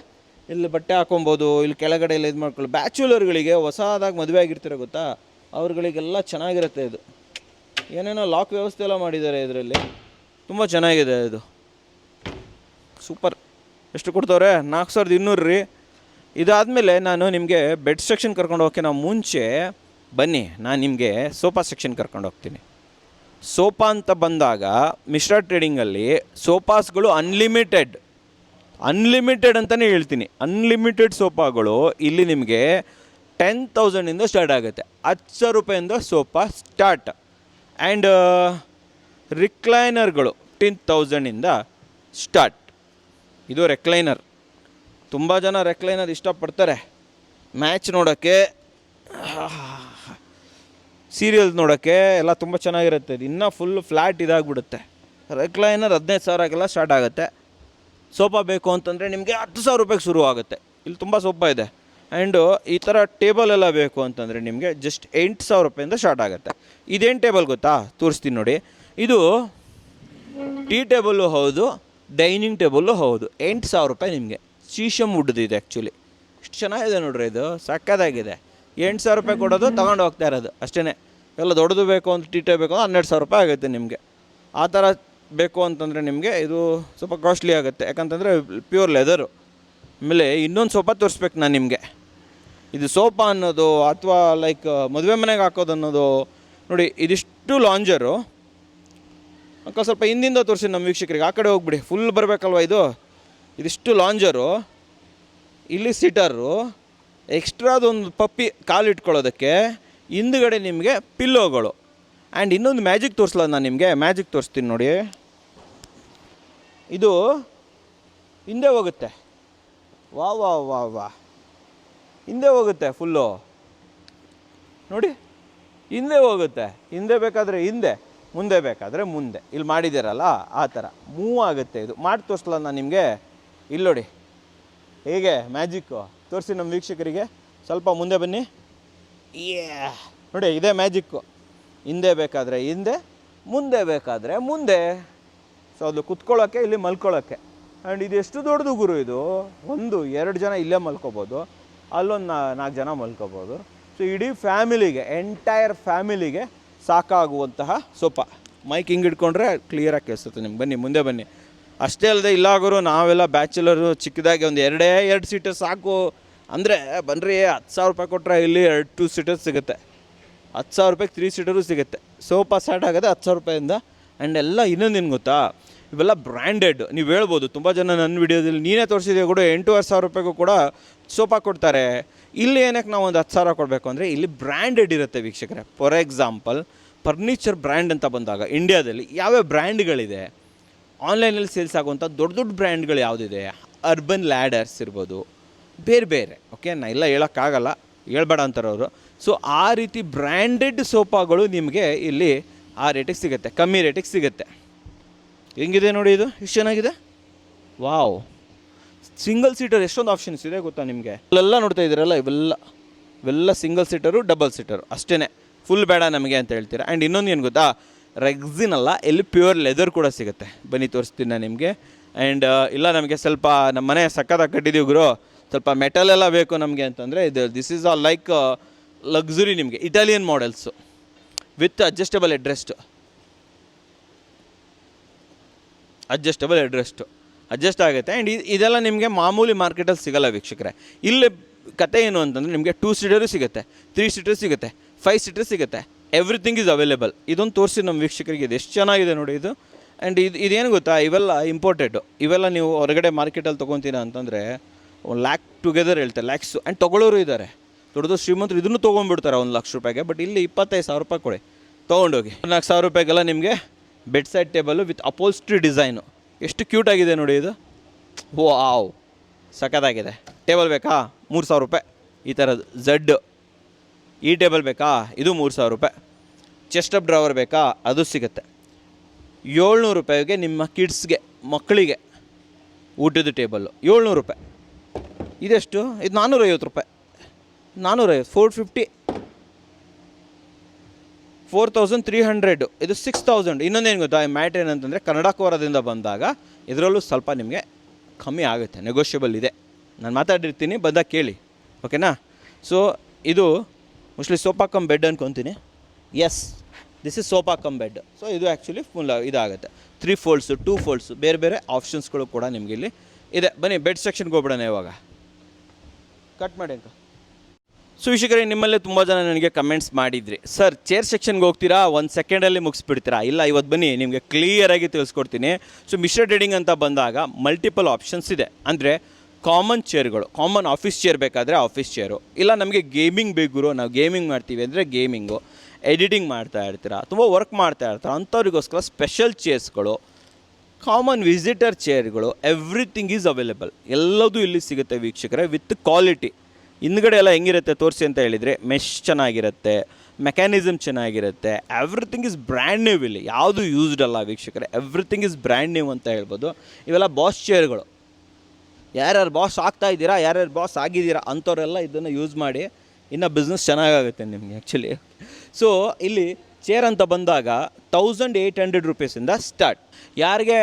ಇಲ್ಲಿ ಬಟ್ಟೆ ಹಾಕೊಬೋದು, ಇಲ್ಲಿ ಕೆಳಗಡೆ ಎಲ್ಲ ಇದು ಮಾಡ್ಕೊಳ್ಳಿ. ಬ್ಯಾಚುಲರ್ಗಳಿಗೆ, ಹೊಸದಾಗಿ ಮದುವೆ ಆಗಿರ್ತಾರೆ ಗೊತ್ತಾ, ಅವ್ರುಗಳಿಗೆಲ್ಲ ಚೆನ್ನಾಗಿರುತ್ತೆ ಇದು. ಏನೇನೋ ಲಾಕ್ ವ್ಯವಸ್ಥೆ ಎಲ್ಲ ಮಾಡಿದ್ದಾರೆ ಇದರಲ್ಲಿ, ತುಂಬ ಚೆನ್ನಾಗಿದೆ ಇದು. ಸೂಪರ್. ಎಷ್ಟು ಕೊಡ್ತವ್ರೆ? 4,200 ರೀ. ಇದಾದಮೇಲೆ ನಾನು ನಿಮಗೆ ಬೆಡ್ ಸೆಕ್ಷನ್ ಕರ್ಕೊಂಡು ಹೋಗೋಕ್ಕಿಂತ ಮುಂಚೆ ಬನ್ನಿ ನಾನು ನಿಮಗೆ ಸೋಫಾ ಸೆಕ್ಷನ್ ಕರ್ಕೊಂಡು ಹೋಗ್ತೀನಿ. ಸೋಫಾ ಅಂತ ಬಂದಾಗ ಮಿಶ್ರಾ ಟ್ರೇಡಿಂಗಲ್ಲಿ ಸೋಫಾಸ್ಗಳು ಅನ್ಲಿಮಿಟೆಡ್ ಅಂತಲೇ ಹೇಳ್ತೀನಿ. ಅನ್ಲಿಮಿಟೆಡ್ ಸೋಫಾಗಳು ಇಲ್ಲಿ ನಿಮಗೆ 10,000ಇಂದ ಸ್ಟಾರ್ಟ್ ಆಗುತ್ತೆ. 10,000 ರೂಪಾಯಿಂದ ಸೋಫಾ ಸ್ಟಾರ್ಟ್. ಆ್ಯಂಡ್ ರಿಕ್ಲೈನರ್ಗಳು 15,000ಇಂದ ಸ್ಟಾರ್ಟ್. ಇದು ರೆಕ್ಲೈನರ್. ತುಂಬ ಜನ ರೆಕ್ಲೈನರ್ ಇಷ್ಟಪಡ್ತಾರೆ. ಮ್ಯಾಚ್ ನೋಡೋಕ್ಕೆ, ಸೀರಿಯಲ್ಸ್ ನೋಡೋಕ್ಕೆ ಎಲ್ಲ ತುಂಬ ಚೆನ್ನಾಗಿರುತ್ತೆ. ಇದು ಇನ್ನೂ ಫುಲ್ ಫ್ಲ್ಯಾಟ್ ಇದಾಗ್ಬಿಡುತ್ತೆ. ರೆಕ್ಲೈನರ್ 15,000ಕ್ಕೆಲ್ಲ ಸ್ಟಾರ್ಟ್ ಆಗುತ್ತೆ. ಸೋಫಾ ಬೇಕು ಅಂತಂದರೆ ನಿಮಗೆ 10,000 ರೂಪಾಯಿಗೆ ಶುರು ಆಗುತ್ತೆ. ಇಲ್ಲಿ ತುಂಬ ಸೋಫಾ ಇದೆ. ಆ್ಯಂಡು ಈ ಥರ ಟೇಬಲ್ ಎಲ್ಲ ಬೇಕು ಅಂತಂದರೆ ನಿಮಗೆ ಜಸ್ಟ್ 8,000 ರೂಪಾಯಿಂದ ಸ್ಟಾರ್ಟ್ ಆಗುತ್ತೆ. ಇದೇನು ಟೇಬಲ್ ಗೊತ್ತಾ, ತೋರಿಸ್ತೀನಿ ನೋಡಿ. ಇದು ಟೀ ಟೇಬಲ್ಲು ಹೌದು, ಡೈನಿಂಗ್ ಟೇಬಲ್ಲು ಹೌದು. 8,000 ರೂಪಾಯಿ ನಿಮಗೆ. ಶೀಶಮ್ ವುಡ್ದು ಇದೆ ಆ್ಯಕ್ಚುಲಿ. ಇಷ್ಟು ಚೆನ್ನಾಗಿದೆ ನೋಡ್ರಿ, ಇದು ಸಕ್ಕತ್ತಾಗಿದೆ. 8,000 ರೂಪಾಯಿ ಕೊಡೋದು, ತೊಗೊಂಡು ಹೋಗ್ತಾ ಇರೋದು ಅಷ್ಟೇ. ಎಲ್ಲ ದೊಡ್ಡದು ಬೇಕು ಅಂತ ಟೀ ಟೇಬಲ್ ಬೇಕು ಅಂದ್ರೆ 12,000 ರೂಪಾಯಿ ಆಗುತ್ತೆ ನಿಮಗೆ. ಆ ಥರ ಬೇಕು ಅಂತಂದರೆ ನಿಮಗೆ ಇದು ಸ್ವಲ್ಪ ಕಾಸ್ಟ್ಲಿ ಆಗುತ್ತೆ, ಯಾಕಂತಂದರೆ ಪ್ಯೂರ್ ಲೆದರು. ಆಮೇಲೆ ಇನ್ನೊಂದು ಸೋಫಾ ತೋರಿಸ್ಬೇಕು ನಾನು ನಿಮಗೆ. ಇದು ಸೋಫಾ ಅನ್ನೋದು ಅಥವಾ ಲೈಕ್ ಮದುವೆ ಮನೆಗೆ ಹಾಕೋದು ಅನ್ನೋದು ನೋಡಿ. ಇದಿಷ್ಟು ಲಾಂಜರು. ಅಕ್ಕ ಸ್ವಲ್ಪ ಹಿಂದಿಂದ ತೋರಿಸಿ ನಮ್ಮ ವೀಕ್ಷಕರಿಗೆ. ಆ ಕಡೆ ಹೋಗ್ಬಿಡಿ, ಫುಲ್ ಬರಬೇಕಲ್ವ ಇದು. ಇದಿಷ್ಟು ಲಾಂಜರು, ಇಲ್ಲಿ ಸಿಟರು, ಎಕ್ಸ್ಟ್ರಾದೊಂದು ಪಪ್ಪಿ ಕಾಲಿಟ್ಕೊಳ್ಳೋದಕ್ಕೆ, ಹಿಂದುಗಡೆ ನಿಮಗೆ ಪಿಲ್ಲೋಗಳು. ಆ್ಯಂಡ್ ಇನ್ನೊಂದು ಮ್ಯಾಜಿಕ್ ತೋರಿಸಲ್ಲ ನಾನು ನಿಮಗೆ. ಮ್ಯಾಜಿಕ್ ತೋರಿಸ್ತೀನಿ ನೋಡಿ. ಇದು ಹಿಂದೆ ಹೋಗುತ್ತೆ. ವಾ ವಾ ವಾ ವಾ ಹಿಂದೆ ಹೋಗುತ್ತೆ ಫುಲ್ಲು ನೋಡಿ. ಹಿಂದೆ ಹೋಗುತ್ತೆ. ಹಿಂದೆ ಬೇಕಾದರೆ ಹಿಂದೆ, ಮುಂದೆ ಬೇಕಾದರೆ ಮುಂದೆ. ಇಲ್ಲಿ ಮಾಡಿದ್ದೀರಲ್ಲ ಆ ಥರ ಮೂವ್ ಆಗುತ್ತೆ. ಇದು ಮಾಡಿ ತೋರಿಸಲ್ಲ ನಾನು ನಿಮಗೆ. ಇಲ್ಲಿ ನೋಡಿ ಹೇಗೆ ಮ್ಯಾಜಿಕ್ಕು ತೋರಿಸಿ ನಮ್ಮ ವೀಕ್ಷಕರಿಗೆ. ಸ್ವಲ್ಪ ಮುಂದೆ ಬನ್ನಿ. ನೋಡಿ ಇದೇ ಮ್ಯಾಜಿಕ್ಕು. ಹಿಂದೆ ಬೇಕಾದರೆ ಹಿಂದೆ, ಮುಂದೆ ಬೇಕಾದರೆ ಮುಂದೆ. ಸೊ ಅದು ಕುತ್ಕೊಳ್ಳೋಕ್ಕೆ, ಇಲ್ಲಿ ಮಲ್ಕೊಳ್ಳೋಕ್ಕೆ. ಆ್ಯಂಡ್ ಇದು ಎಷ್ಟು ದೊಡ್ಡದು ಗುರು ಇದು. 1-2 ಜನ ಇಲ್ಲೇ ಮಲ್ಕೋಬೋದು, ಅಲ್ಲೊಂದು 4 ಜನ ಮಲ್ಕೋಬೋದು. ಸೊ ಇಡೀ ಫ್ಯಾಮಿಲಿಗೆ, ಎಂಟೈರ್ ಫ್ಯಾಮಿಲಿಗೆ ಸಾಕಾಗುವಂತಹ ಸೋಫಾ. ಮೈಕ್ ಹಿಂಗೆ ಇಟ್ಕೊಂಡ್ರೆ ಕ್ಲಿಯರಾಗಿ ಕೇಳಿಸುತ್ತೆ ನಿಮ್ಗೆ. ಬನ್ನಿ ಮುಂದೆ ಬನ್ನಿ. ಅಷ್ಟೇ ಅಲ್ಲದೆ ಇಲ್ಲಾಗೋರು ನಾವೆಲ್ಲ ಬ್ಯಾಚುಲರು ಚಿಕ್ಕದಾಗಿ ಒಂದು 2 ಸೀಟರ್ ಸಾಕು ಅಂದರೆ ಬನ್ನಿರಿ. 10,000 ರೂಪಾಯಿ ಕೊಟ್ಟರೆ ಇಲ್ಲಿ 2 ಸೀಟರ್ಸ್ ಸಿಗುತ್ತೆ. 10,000 ರೂಪಾಯಿಗೆ 3 ಸೀಟರು ಸಿಗುತ್ತೆ. ಸೋಫಾ ಸ್ಟಾರ್ಟ್ ಆಗೋದು 10,000 ರೂಪಾಯಿಂದ. ಆ್ಯಂಡ್ ಎಲ್ಲ ಇನ್ನೊಂದೇನು ಗೊತ್ತಾ, ಇವೆಲ್ಲ ಬ್ರ್ಯಾಂಡೆಡ್. ನೀವು ಹೇಳ್ಬೋದು ತುಂಬ ಜನ ನನ್ನ ವಿಡಿಯೋದಲ್ಲಿ ನೀನೇ ತೋರಿಸಿದೆ ಕೂಡ 8,500 ರೂಪಾಯಿಗೂ ಕೂಡ ಸೋಫಾ ಕೊಡ್ತಾರೆ. ಇಲ್ಲಿ ಏನಕ್ಕೆ ನಾವು ಒಂದು 10,000 ಕೊಡಬೇಕು ಅಂದರೆ ಇಲ್ಲಿ ಬ್ರ್ಯಾಂಡೆಡ್ ಇರುತ್ತೆ ವೀಕ್ಷಕರೇ. ಫಾರ್ ಎಕ್ಸಾಂಪಲ್ ಫರ್ನಿಚರ್ ಬ್ರ್ಯಾಂಡ್ ಅಂತ ಬಂದಾಗ ಇಂಡಿಯಾದಲ್ಲಿ ಯಾವ್ಯಾವ ಬ್ರ್ಯಾಂಡ್ಗಳಿದೆ, ಆನ್ಲೈನಲ್ಲಿ ಸೇಲ್ಸ್ ಆಗುವಂಥ ದೊಡ್ಡ ದೊಡ್ಡ ಬ್ರ್ಯಾಂಡ್ಗಳು ಯಾವುದಿದೆ, ಅರ್ಬನ್ ಲ್ಯಾಡರ್ಸ್ ಇರ್ಬೋದು, ಬೇರೆ ಬೇರೆ. ಓಕೆ, ನಾ ಎಲ್ಲ ಹೇಳೋಕ್ಕಾಗಲ್ಲ, ಹೇಳ್ಬೇಡ ಅಂತಾರೆ ಅವರು. ಸೊ ಆ ರೀತಿ ಬ್ರ್ಯಾಂಡೆಡ್ ಸೋಫಾಗಳು ನಿಮಗೆ ಇಲ್ಲಿ ಆ ರೇಟಿಗೆ ಸಿಗುತ್ತೆ, ಕಮ್ಮಿ ರೇಟಿಗೆ ಸಿಗುತ್ತೆ. ಹೆಂಗಿದೆ ನೋಡಿ, ಇದು ಎಷ್ಟು ಚೆನ್ನಾಗಿದೆ. ವಾವ್, ಸಿಂಗಲ್ ಸೀಟರ್ ಎಷ್ಟೊಂದು ಆಪ್ಷನ್ಸ್ ಇದೆ ಗೊತ್ತಾ ನಿಮಗೆ. ಇಲ್ಲೆಲ್ಲ ನೋಡ್ತಾ ಇದ್ದೀರಲ್ಲ, ಇವೆಲ್ಲ ಸಿಂಗಲ್ ಸೀಟರು, ಡಬಲ್ ಸೀಟರು ಅಷ್ಟೇ. ಫುಲ್ ಬೇಡ ನಮಗೆ ಅಂತ ಹೇಳ್ತೀರಾ. ಆ್ಯಂಡ್ ಇನ್ನೊಂದು ಏನು ಗೊತ್ತಾ, ರೆಗ್ಸಿನ್ ಅಲ್ಲ, ಇಲ್ಲಿ ಪ್ಯೂರ್ ಲೆದರ್ ಕೂಡ ಸಿಗುತ್ತೆ. ಬನ್ನಿ ತೋರಿಸ್ತೀನಿ ನಾನು ನಿಮಗೆ. ಆ್ಯಂಡ್ ಇಲ್ಲ ನಮಗೆ ಸ್ವಲ್ಪ ನಮ್ಮ ಮನೆ ಸಕ್ಕತ್ತಾಗಿ ಕಟ್ಟಿದ್ದೀವಿ ಗುರು, ಸ್ವಲ್ಪ ಮೆಟಲ್ ಎಲ್ಲ ಬೇಕು ನಮಗೆ ಅಂತಂದರೆ this is all like luxury. ನಿಮಗೆ Italian models with adjustable headrest adjust ಆಗುತ್ತೆ. ಆ್ಯಂಡ್ ಇದೆಲ್ಲ ನಿಮಗೆ ಮಾಮೂಲಿ ಮಾರ್ಕೆಟಲ್ಲಿ ಸಿಗೋಲ್ಲ ವೀಕ್ಷಕರೇ. ಇಲ್ಲಿ ಕತೆ ಏನು ಅಂತಂದರೆ ನಿಮಗೆ 2 ಸೀಟರು ಸಿಗುತ್ತೆ, 3 ಸೀಟರ್ ಸಿಗುತ್ತೆ, 5 ಸೀಟರ್ ಸಿಗುತ್ತೆ. Everything is available. ಇದೊಂದು ತೋರಿಸಿ ನಮ್ಮ ವೀಕ್ಷಕರಿಗೆ. ಇದು ಎಷ್ಟು ಚೆನ್ನಾಗಿದೆ ನೋಡಿ ಇದು. ಆ್ಯಂಡ್ ಇದೇನು ಗೊತ್ತಾ, ಇವೆಲ್ಲ ಇಂಪೋರ್ಟೆಡು. ಇವೆಲ್ಲ ನೀವು ಹೊರಗಡೆ ಮಾರ್ಕೆಟಲ್ಲಿ ತೊಗೊತೀರಾ ಅಂತಂದರೆ 1 lakh ಟುಗೆದರ್ ಹೇಳ್ತಾರೆ, ಲ್ಯಾಕ್ಸು. ಆ್ಯಂಡ್ ತೊಗೊಳ್ಳೋರು ಇದ್ದಾರೆ, ದೊಡ್ಡದು ಶ್ರೀಮಂತರು ಇದನ್ನು ತೊಗೊಂಡ್ಬಿಡ್ತಾರೆ 1 ಲಕ್ಷ ರೂಪಾಯಿಗೆ. ಬಟ್ ಇಲ್ಲಿ 25,000 ರೂಪಾಯಿ ಕೊಡಿ, ತೊಗೊಂಡೋಗಿ. 4,000 ರೂಪಾಯಿಗೆಲ್ಲ ನಿಮಗೆ bed side table with upholstery design. ಎಷ್ಟು ಕ್ಯೂಟಾಗಿದೆ ನೋಡಿ ಇದು. ವಾವ್, ಸಖತ್ತಾಗಿದೆ. ಟೇಬಲ್ ಬೇಕಾ 3,000 ರೂಪಾಯಿ ಈ ಥರದ್ದು ಝಡ್. ಈ ಟೇಬಲ್ ಬೇಕಾ, ಇದು 3,000 ರೂಪಾಯಿ. ಚೆಸ್ಟ್ ಅಪ್ ಡ್ರಾವರ್ ಬೇಕಾ, ಅದು ಸಿಗುತ್ತೆ. 700 ರೂಪಾಯಿಗೆ ನಿಮ್ಮ ಕಿಡ್ಸ್ಗೆ, ಮಕ್ಕಳಿಗೆ ಊಟದ ಟೇಬಲ್ಲು 700 ರೂಪಾಯಿ. ಇದೆಷ್ಟು, ಇದು 450 ರೂಪಾಯಿ. 450, 450, 4,300. ಇದು 6,000. ಇನ್ನೊಂದೇನು ಗೊತ್ತಾ, ಈ ಮ್ಯಾಟ್ ಏನಂತಂದರೆ ಕನ್ನಡ ಕೋರದಿಂದ ಬಂದಾಗ ಇದರಲ್ಲೂ ಸ್ವಲ್ಪ ನಿಮಗೆ ಕಮ್ಮಿ ಆಗುತ್ತೆ, ನೆಗೋಷಿಯಬಲ್ ಇದೆ. ನಾನು ಮಾತಾಡಿರ್ತೀನಿ, ಬಂದಾಗ ಕೇಳಿ, ಓಕೆನಾ. ಸೊ ಇದು ಮೋಸ್ಟ್ಲಿ ಸೋಫಾ ಕಮ್ ಬೆಡ್ ಅನ್ಕೊತೀನಿ. Yes, this is sofa cum bed. So ಇದು ಆ್ಯಕ್ಚುಲಿ ಫುಲ್ ಇದಾಗುತ್ತೆ. 3 ಫೋಲ್ಡ್ಸು, 2 ಫೋಲ್ಡ್ಸು, ಬೇರೆ ಬೇರೆ ಆಪ್ಷನ್ಸ್ಗಳು ಕೂಡ ನಿಮಗೆ ಇಲ್ಲಿ ಇದೆ. ಬನ್ನಿ ಬೆಡ್ ಸೆಕ್ಷನ್ಗೆ ಹೋಗ್ಬಿಡೋಣ ಇವಾಗ. ಕಟ್ ಮಾಡಿ ಅಂತ. ಸೊ ವೀಕ್ಷಕರೇ, ನಿಮ್ಮಲ್ಲೇ ತುಂಬ ಜನ ನನಗೆ ಕಮೆಂಟ್ಸ್ ಮಾಡಿದ್ರಿ, ಸರ್ ಚೇರ್ ಸೆಕ್ಷನ್ಗೆ ಹೋಗ್ತೀರಾ, 1 ಸೆಕೆಂಡಲ್ಲಿ ಮುಗಿಸ್ಬಿಡ್ತೀರಾ? ಇಲ್ಲ, ಇವತ್ತು ಬನ್ನಿ ನಿಮಗೆ ಕ್ಲಿಯರಾಗಿ ತಿಳಿಸ್ಕೊಡ್ತೀನಿ. ಸೊ ಮಿಶ್ರ ಟ್ರೇಡಿಂಗ್ ಅಂತ ಬಂದಾಗ ಮಲ್ಟಿಪಲ್ ಆಪ್ಷನ್ಸ್ ಇದೆ. ಅಂದರೆ ಕಾಮನ್ ಚೇರ್ಗಳು, ಕಾಮನ್ ಆಫೀಸ್ ಚೇರ್ ಬೇಕಾದರೆ ಆಫೀಸ್ ಚೇರು, ಇಲ್ಲ ನಮಗೆ ಗೇಮಿಂಗ್ ಬೇಕು, ನಾವು ಗೇಮಿಂಗ್ ಮಾಡ್ತೀವಿ ಅಂದರೆ ಗೇಮಿಂಗು, ಎಡಿಟಿಂಗ್ ಮಾಡ್ತಾ ಇರ್ತೀರಾ, ತುಂಬ ವರ್ಕ್ ಮಾಡ್ತಾ ಇರ್ತಾರೆ ಅಂಥವ್ರಿಗೋಸ್ಕರ ಸ್ಪೆಷಲ್ ಚೇರ್ಸ್ಗಳು, ಕಾಮನ್ ವಿಸಿಟರ್ ಚೇರ್ಗಳು, ಎವ್ರಿಥಿಂಗ್ ಈಸ್ ಅವೈಲೇಬಲ್. ಎಲ್ಲದೂ ಇಲ್ಲಿ ಸಿಗುತ್ತೆ ವೀಕ್ಷಕರೇ, ವಿತ್ ಕ್ವಾಲಿಟಿ. ಹಿಂದ್ಗಡೆ ಎಲ್ಲ ಹೆಂಗಿರುತ್ತೆ ತೋರಿಸಿ ಅಂತ ಹೇಳಿದರೆ, ಮೆಶ್ ಚೆನ್ನಾಗಿರುತ್ತೆ, ಮೆಕ್ಯಾನಿಸಮ್ ಚೆನ್ನಾಗಿರುತ್ತೆ, ಎವ್ರಿಥಿಂಗ್ ಇಸ್ ಬ್ರ್ಯಾಂಡ್ ನ್ಯೂ. ಇಲ್ಲಿ ಯಾವುದು ಯೂಸ್ಡ್ ಅಲ್ಲ ವೀಕ್ಷಕರೇ, ಎವ್ರಿಥಿಂಗ್ ಇಸ್ ಬ್ರ್ಯಾಂಡ್ ನ್ಯೂ ಅಂತ ಹೇಳ್ಬೋದು. ಇವೆಲ್ಲ ಬಾಸ್ ಚೇರ್ಗಳು. ಯಾರ್ಯಾರು ಬಾಸ್ ಆಗ್ತಾ ಇದ್ದೀರಾ, ಯಾರ್ಯಾರು ಬಾಸ್ ಆಗಿದ್ದೀರಾ ಅಂಥವರೆಲ್ಲ ಇದನ್ನು ಯೂಸ್ ಮಾಡಿ, ಇನ್ನು ಬಿಸ್ನೆಸ್ ಚೆನ್ನಾಗಾಗುತ್ತೆ ನಿಮಗೆ ಆ್ಯಕ್ಚುಲಿ. ಸೊ ಇಲ್ಲಿ ಚೇರ್ ಅಂತ ಬಂದಾಗ 1800 ರೂಪೀಸಿಂದ ಸ್ಟಾರ್ಟ್. ಯಾರಿಗೆ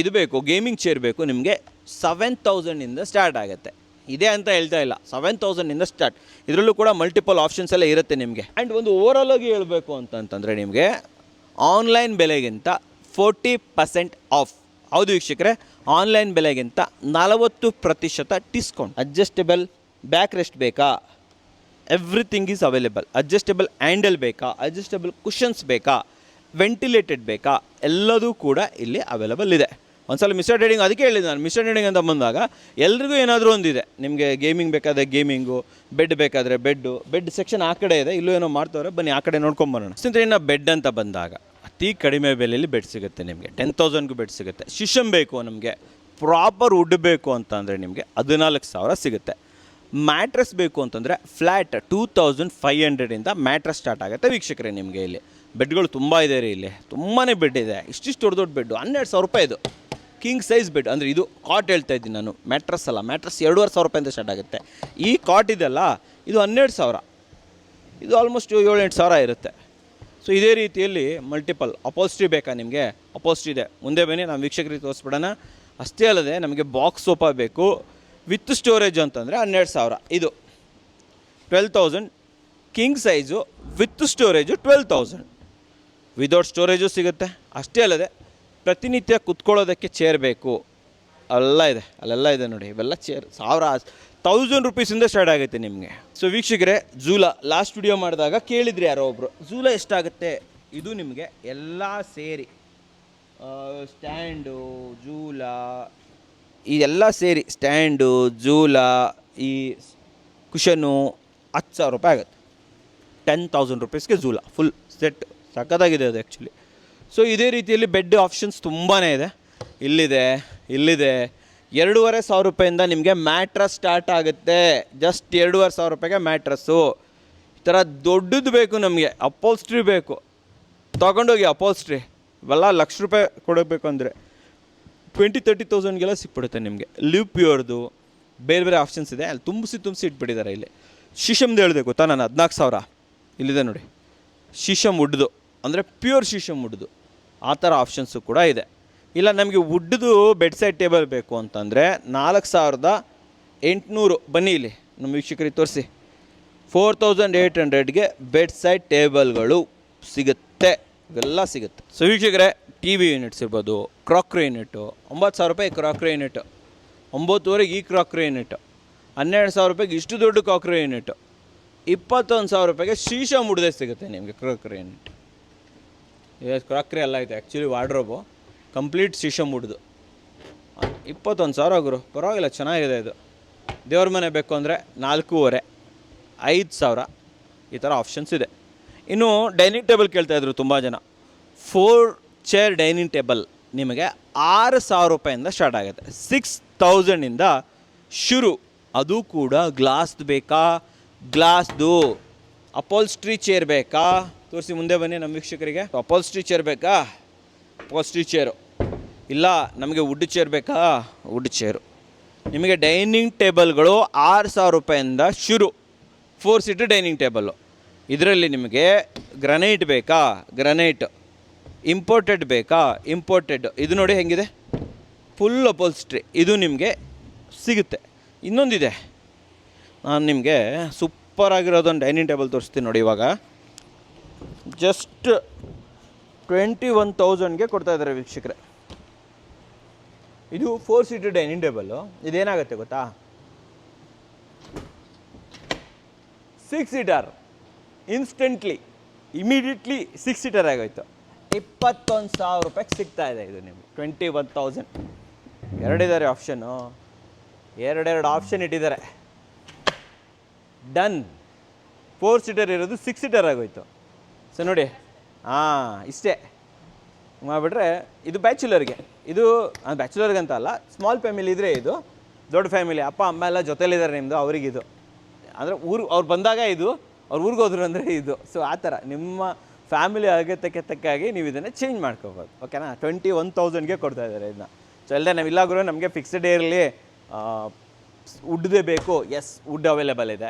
ಇದು ಬೇಕು, ಗೇಮಿಂಗ್ ಚೇರ್ ಬೇಕು, ನಿಮಗೆ 7000ಇಂದ ಸ್ಟಾರ್ಟ್ ಆಗುತ್ತೆ. ಇದೆ ಅಂತ ಹೇಳ್ತಾ ಇಲ್ಲ, 7000ಇಂದ ಸ್ಟಾರ್ಟ್. ಇದರಲ್ಲೂ ಕೂಡ ಮಲ್ಟಿಪಲ್ ಆಪ್ಷನ್ಸ್ ಎಲ್ಲ ಇರುತ್ತೆ ನಿಮಗೆ. ಆ್ಯಂಡ್ ಒಂದು ಓವರಾಲ್ ಆಗಿ ಹೇಳಬೇಕು ಅಂತಂತಂದರೆ ನಿಮಗೆ ಆನ್ಲೈನ್ ಬೆಲೆಗಿಂತ 40% ಆಫ್. ಹೌದು ವೀಕ್ಷಕರೇ, ಆನ್ಲೈನ್ ಬೆಲೆಗಿಂತ 40% ಡಿಸ್ಕೌಂಟ್. ಅಡ್ಜಸ್ಟೇಬಲ್ ಬ್ಯಾಕ್ ರೆಸ್ಟ್ ಬೇಕಾ, everything is available. Adjustable handle ಬೇಕಾ, ಅಡ್ಜಸ್ಟೇಬಲ್ ಕುಷನ್ಸ್ ಬೇಕಾ, ವೆಂಟಿಲೇಟೆಡ್ ಬೇಕಾ, ಎಲ್ಲದೂ ಕೂಡ ಇಲ್ಲಿ ಅವೈಲೇಬಲ್ ಇದೆ. ಒಂದ್ಸಲ ಮಿಸ್ಟರ್ ಟ್ರೇಡಿಂಗ್ ಅದಕ್ಕೆ ಹೇಳಿದ್ದು ನಾನು, ಮಿಸ್ಟರ್ ಟ್ರೇಡಿಂಗ್ ಅಂತ ಬಂದಾಗ ಎಲ್ರಿಗೂ ಏನಾದರೂ ಒಂದಿದೆ. ನಿಮಗೆ ಗೇಮಿಂಗ್ ಬೇಕಾದರೆ ಗೇಮಿಂಗು, ಬೆಡ್ ಬೇಕಾದರೆ ಬೆಡ್ ಸೆಕ್ಷನ್ ಆ ಕಡೆ ಇದೆ, ಇಲ್ಲೂ ಏನೋ ಮಾಡ್ತವ್ರೆ, ಬನ್ನಿ ಆ ಕಡೆ ನೋಡ್ಕೊಂಬರೋಣ. ಸ್ನೇಹಿತರೆ, ಇನ್ನು ಬೆಡ್ ಅಂತ ಬಂದಾಗ ಅತಿ ಕಡಿಮೆ ಬೆಲೆಯಲ್ಲಿ ಬೆಡ್ ಸಿಗುತ್ತೆ ನಿಮಗೆ. 10,000ಗೂ ಬೆಡ್ ಸಿಗುತ್ತೆ. ಶಿಶಮ್ ಬೇಕು ನಮಗೆ, ಪ್ರಾಪರ್ ವುಡ್ ಬೇಕು ಅಂತಂದರೆ ನಿಮಗೆ 14,000 ಸಿಗುತ್ತೆ. ಮ್ಯಾಟ್ರಸ್ ಬೇಕು ಅಂತಂದರೆ ಫ್ಲ್ಯಾಟ್ 2500ಇಂದ ಮ್ಯಾಟ್ರಸ್ ಸ್ಟಾರ್ಟ್ ಆಗುತ್ತೆ ವೀಕ್ಷಕರೇ. ನಿಮಗೆ ಇಲ್ಲಿ ಬೆಡ್ಗಳು ತುಂಬ ಇದೆ ರೀ, ಇಲ್ಲಿ ತುಂಬಾ ಬೆಡ್ ಇದೆ. ಇಷ್ಟಿಷ್ಟು ದೊಡ್ಡ ಬೆಡ್ಡು 12,000 ರೂಪಾಯಿ. ಇದು ಕಿಂಗ್ ಸೈಜ್ ಬೆಡ್. ಅಂದರೆ ಇದು ಕಾಟ್ ಹೇಳ್ತಾ ಇದ್ದೀನಿ ನಾನು, ಮ್ಯಾಟ್ರಸ್ ಅಲ್ಲ. ಮ್ಯಾಟ್ರಸ್ 2,500 ರೂಪಾಯಿಂದ ಸ್ಟಾರ್ಟ್ ಆಗುತ್ತೆ. ಈ ಕಾಟ್ ಇದೆಲ್ಲ ಇದು 12,000, ಇದು ಆಲ್ಮೋಸ್ಟ್ 7-8 ಸಾವಿರ ಇರುತ್ತೆ. ಸೊ ಇದೇ ರೀತಿಯಲ್ಲಿ ಮಲ್ಟಿಪಲ್ ಅಪೋಲ್ಸ್ಟ್ರಿ ಬೇಕಾ ನಿಮಗೆ, ಅಪೋಲ್ಸ್ಟ್ರಿ ಇದೆ. ಮುಂದೆ ಬನ್ನಿ, ನಾವು ವೀಕ್ಷಕರಿಗೆ ತೋರಿಸ್ಬಿಡೋಣ. ಅಷ್ಟೇ ಅಲ್ಲದೆ ನಮಗೆ ಬಾಕ್ಸ್ ಸೋಫಾ ಬೇಕು ವಿತ್ ಸ್ಟೋರೇಜ್ ಅಂತಂದರೆ 12,000. ಇದು 12,000. King size with storage 12,000. Without storage ಸಿಗುತ್ತೆ. ಅಷ್ಟೇ ಅಲ್ಲದೆ ಪ್ರತಿನಿತ್ಯ ಕುತ್ಕೊಳ್ಳೋದಕ್ಕೆ ಚೇರ್ ಬೇಕು, ಅಲ್ಲೆಲ್ಲ ಇದೆ ನೋಡಿ. ಇವೆಲ್ಲ ಚೇರ್ 1000 ರೂಪೀಸಿಂದ ಸ್ಟಾರ್ಟ್ ಆಗುತ್ತೆ ನಿಮಗೆ. ಸೊ ವೀಕ್ಷಕರೇ, ಝೂಲಾ ಲಾಸ್ಟ್ ವಿಡಿಯೋ ಮಾಡಿದಾಗ ಕೇಳಿದ್ರಿ ಯಾರೋ ಒಬ್ಬರು, ಝೂಲಾ ಎಷ್ಟಾಗುತ್ತೆ? ಇದು ನಿಮಗೆ ಎಲ್ಲ ಸೇರಿ ಸ್ಟ್ಯಾಂಡು, ಝೂಲಾ, ಇದೆಲ್ಲ ಸೇರಿ ಸ್ಟ್ಯಾಂಡು, ಝೂಲಾ, ಈ ಕುಷನ್ನು 10,000 ರೂಪಾಯಿ ಆಗುತ್ತೆ. 10,000 ರೂಪೀಸ್ಗೆ ಝೂಲಾ ಫುಲ್ ಸೆಟ್. ಸಖತ್ತಾಗಿದೆ ಅದು ಆ್ಯಕ್ಚುಲಿ. ಸೊ ಇದೇ ರೀತಿಯಲ್ಲಿ ಬೆಡ್ ಆಪ್ಷನ್ಸ್ ತುಂಬಾ ಇದೆ. ಇಲ್ಲಿದೆ 2,500 ರೂಪಾಯಿಂದ ನಿಮಗೆ ಮ್ಯಾಟ್ರಸ್ ಸ್ಟಾರ್ಟ್ ಆಗುತ್ತೆ. ಜಸ್ಟ್ 2,500 ರೂಪಾಯಿಗೆ ಮ್ಯಾಟ್ರಸ್ಸು. ಈ ಥರ ದೊಡ್ಡದು ಬೇಕು ನಮಗೆ, ಅಪೋಲ್ಸ್ಟ್ರಿ ಬೇಕು, ತೊಗೊಂಡೋಗಿ ಅಪೋಲ್ಸ್ಟ್ರಿ. ಇವೆಲ್ಲ ಲಕ್ಷ ರೂಪಾಯಿ ಕೊಡಬೇಕು ಅಂದರೆ 20-30,000ಗೆಲ್ಲ ಸಿಕ್ಬಿಡುತ್ತೆ ನಿಮಗೆ. ಲಿವ್ ಪ್ಯೂರ್ದು ಬೇರೆ ಆಪ್ಷನ್ಸ್ ಇದೆ. ಅಲ್ಲಿ ತುಂಬಿಸಿ ಇಟ್ಬಿಟ್ಟಿದ್ದಾರೆ. ಇಲ್ಲಿ ಶಿಶಮ್ದು ಹೇಳಿದೆ ಗೊತ್ತಾ ನಾನು, 14,000 ಇಲ್ಲಿದೆ ನೋಡಿ. ಶಿಶಮ್ ವುಡ್ದು ಅಂದರೆ ಪ್ಯೂರ್ ಶಿಶಮ್ ವುಡ್ದು, ಆ ಥರ ಆಪ್ಷನ್ಸು ಕೂಡ ಇದೆ. ಇಲ್ಲ ನಮಗೆ ವುಡ್ದು ಬೆಡ್ ಸೈಡ್ ಟೇಬಲ್ ಬೇಕು ಅಂತಂದರೆ 4,800. ಬನ್ನಿ ಇಲ್ಲಿ ನಮ್ಮ ವೀಕ್ಷಕರಿಗೆ ತೋರಿಸಿ. 4,800ಗೆ ಬೆಡ್ ಸೈಡ್ ಟೇಬಲ್ಗಳು ಸಿಗುತ್ತೆ, ಇವೆಲ್ಲ ಸಿಗುತ್ತೆ. ಸೊ ವೀಕ್ಷಕರೇ, ಟಿ ವಿ ಯೂನಿಟ್ಸ್ ಇರ್ಬೋದು, ಕ್ರಾಕ್ರಿ ಯೂನಿಟು 9,000 ರೂಪಾಯಿ ಕ್ರಾಕ್ರಿ ಯೂನಿಟು, 9,500ಗೆ ಈ ಕ್ರಾಕ್ರಿ ಯೂನಿಟು, 12,000 ರೂಪಾಯಿಗೆ ಇಷ್ಟು ದೊಡ್ಡ ಕ್ರಾಕ್ರಿ ಯೂನಿಟು, 21,000 ರೂಪಾಯಿಗೆ ಶೀಶಾ ಮುಡ್ದೆ ಸಿಗುತ್ತೆ ನಿಮಗೆ ಕ್ರಾಕ್ರಿ ಯೂನಿಟ್. ಕ್ರಾಕ್ರಿ ಎಲ್ಲ ಇದೆ ಆ್ಯಕ್ಚುಲಿ, ವಾರ್ಡ್ರೋಬು ಕಂಪ್ಲೀಟ್ ಶೀಶಾ ಮುಡ್ದು 21,000 ಗುರು, ಪರವಾಗಿಲ್ಲ, ಚೆನ್ನಾಗಿದೆ ಇದು. ದೇವ್ರ ಮನೆ ಬೇಕು ಅಂದರೆ 4,500, 5,000 ಈ ಥರ ಆಪ್ಷನ್ಸ್ ಇದೆ. ಇನ್ನು ಡೈನಿಂಗ್ ಟೇಬಲ್ ಕೇಳ್ತಾಯಿದ್ರು ತುಂಬ ಜನ. 4 ಚೇರ್ ಡೈನಿಂಗ್ ಟೇಬಲ್ ನಿಮಗೆ 6,000 ರೂಪಾಯಿಂದ ಸ್ಟಾರ್ಟ್ ಆಗುತ್ತೆ. 6,000ಇಂದ ಶುರು. ಅದು ಕೂಡ ಗ್ಲಾಸ್ದು ಬೇಕಾ, ಗ್ಲಾಸ್ದು. ಅಪೋಲ್ಸ್ಟ್ರಿ ಚೇರ್ ಬೇಕಾ, ತೋರಿಸಿ ಮುಂದೆ ಬನ್ನಿ ನಮ್ಮ ವೀಕ್ಷಕರಿಗೆ. ಅಪೋಲ್ಸ್ಟ್ರಿ ಚೇರ್ ಬೇಕಾ, ಅಪೋಲ್ಸ್ಟ್ರಿ ಚೇರು. ಇಲ್ಲ ನಮಗೆ ವುಡ್ ಚೇರ್ ಬೇಕಾ, ವುಡ್ ಚೇರು. ನಿಮಗೆ ಡೈನಿಂಗ್ ಟೇಬಲ್ಗಳು 6,000 ರೂಪಾಯಿಂದ ಶುರು. 4 ಸೀಟರ್ ಡೈನಿಂಗ್ ಟೇಬಲ್ಲು. ಇದರಲ್ಲಿ ನಿಮಗೆ ಗ್ರನೈಟ್ ಬೇಕಾ, ಗ್ರನೈಟ್. ಇಂಪೋರ್ಟೆಡ್ ಬೇಕಾ, ಇಂಪೋರ್ಟೆಡ್. ಇದು ನೋಡಿ ಹೆಂಗಿದೆ, ಫುಲ್ ಅಪೋಲ್ಸ್ಟ್ರಿ. ಇದು ನಿಮಗೆ ಸಿಗುತ್ತೆ. ಇನ್ನೊಂದಿದೆ, ನಾನು ನಿಮಗೆ ಸೂಪರಾಗಿರೋದೊಂದು ಡೈನಿಂಗ್ ಟೇಬಲ್ ತೋರಿಸ್ತೀನಿ ನೋಡಿ. ಇವಾಗ ಜಸ್ಟ್ 21,000ಗೆ ಕೊಡ್ತಾಯಿದ್ದಾರೆ ವೀಕ್ಷಕರೇ. ಇದು 4 ಸೀಟರ್ ಡೈನಿಂಗ್ ಟೇಬಲ್ಲು. ಇದೇನಾಗುತ್ತೆ ಗೊತ್ತಾ, 6 ಸೀಟರ್ ಇನ್ಸ್ಟೆಂಟ್ಲಿ ಇಮಿಡಿಯೇಟ್ಲಿ 6 ಸೀಟರ್ ಆಗೋಯ್ತು. 21,000 ರೂಪಾಯಿಗೆ ಸಿಗ್ತಾ ಇದೆ ಇದು ನಿಮಗೆ. 21,000. ಎರಡಿದ್ದಾರೆ ಆಪ್ಷನ್ನು, ಎರಡೆರಡು ಆಪ್ಷನ್ ಇಟ್ಟಿದ್ದಾರೆ. ಡನ್. 4 ಸೀಟರ್ ಇರೋದು 6 ಸೀಟರ್ ಆಗೋಯ್ತು. ಸೊ ನೋಡಿ, ಇಷ್ಟೇ ಮಾಡಿಬಿಟ್ರೆ ಇದು ಬ್ಯಾಚುಲರ್ಗೆ. ಇದು ಬ್ಯಾಚುಲರ್ಗೆ ಅಂತ ಅಲ್ಲ, ಸ್ಮಾಲ್ ಫ್ಯಾಮಿಲಿ ಇದ್ದರೆ ಇದು. ದೊಡ್ಡ ಫ್ಯಾಮಿಲಿ ಅಪ್ಪ ಅಮ್ಮ ಎಲ್ಲ ಜೊತೆಲಿದ್ದಾರೆ ನಿಮ್ಮದು, ಅವ್ರಿಗಿದು ಅಂದರೆ ಅವ್ರು ಬಂದಾಗ ಇದು, ಅವ್ರು ಊರಿಗೆ ಹೋದ್ರು ಅಂದರೆ ಇದು. ಸೊ ಆ ಥರ ನಿಮ್ಮ ಫ್ಯಾಮಿಲಿ ಅಗತ್ಯಕ್ಕೆ ತಕ್ಕಾಗಿ ನೀವು ಇದನ್ನು ಚೇಂಜ್ ಮಾಡ್ಕೋಬೋದು. ಓಕೆನಾ? 21,000ಗೆ ಕೊಡ್ತಾ ಇದ್ದಾರೆ ಇದನ್ನ. ಸೊ ಅಲ್ಲದೆ ನಾವು ಇಲ್ಲಾಗ್ರೂ ನಮಗೆ ಫಿಕ್ಸ್ಡ್ ಇರಲಿ, ವುಡ್ದೇ ಬೇಕು, ಎಸ್ ವುಡ್ ಅವೈಲೇಬಲ್ ಇದೆ.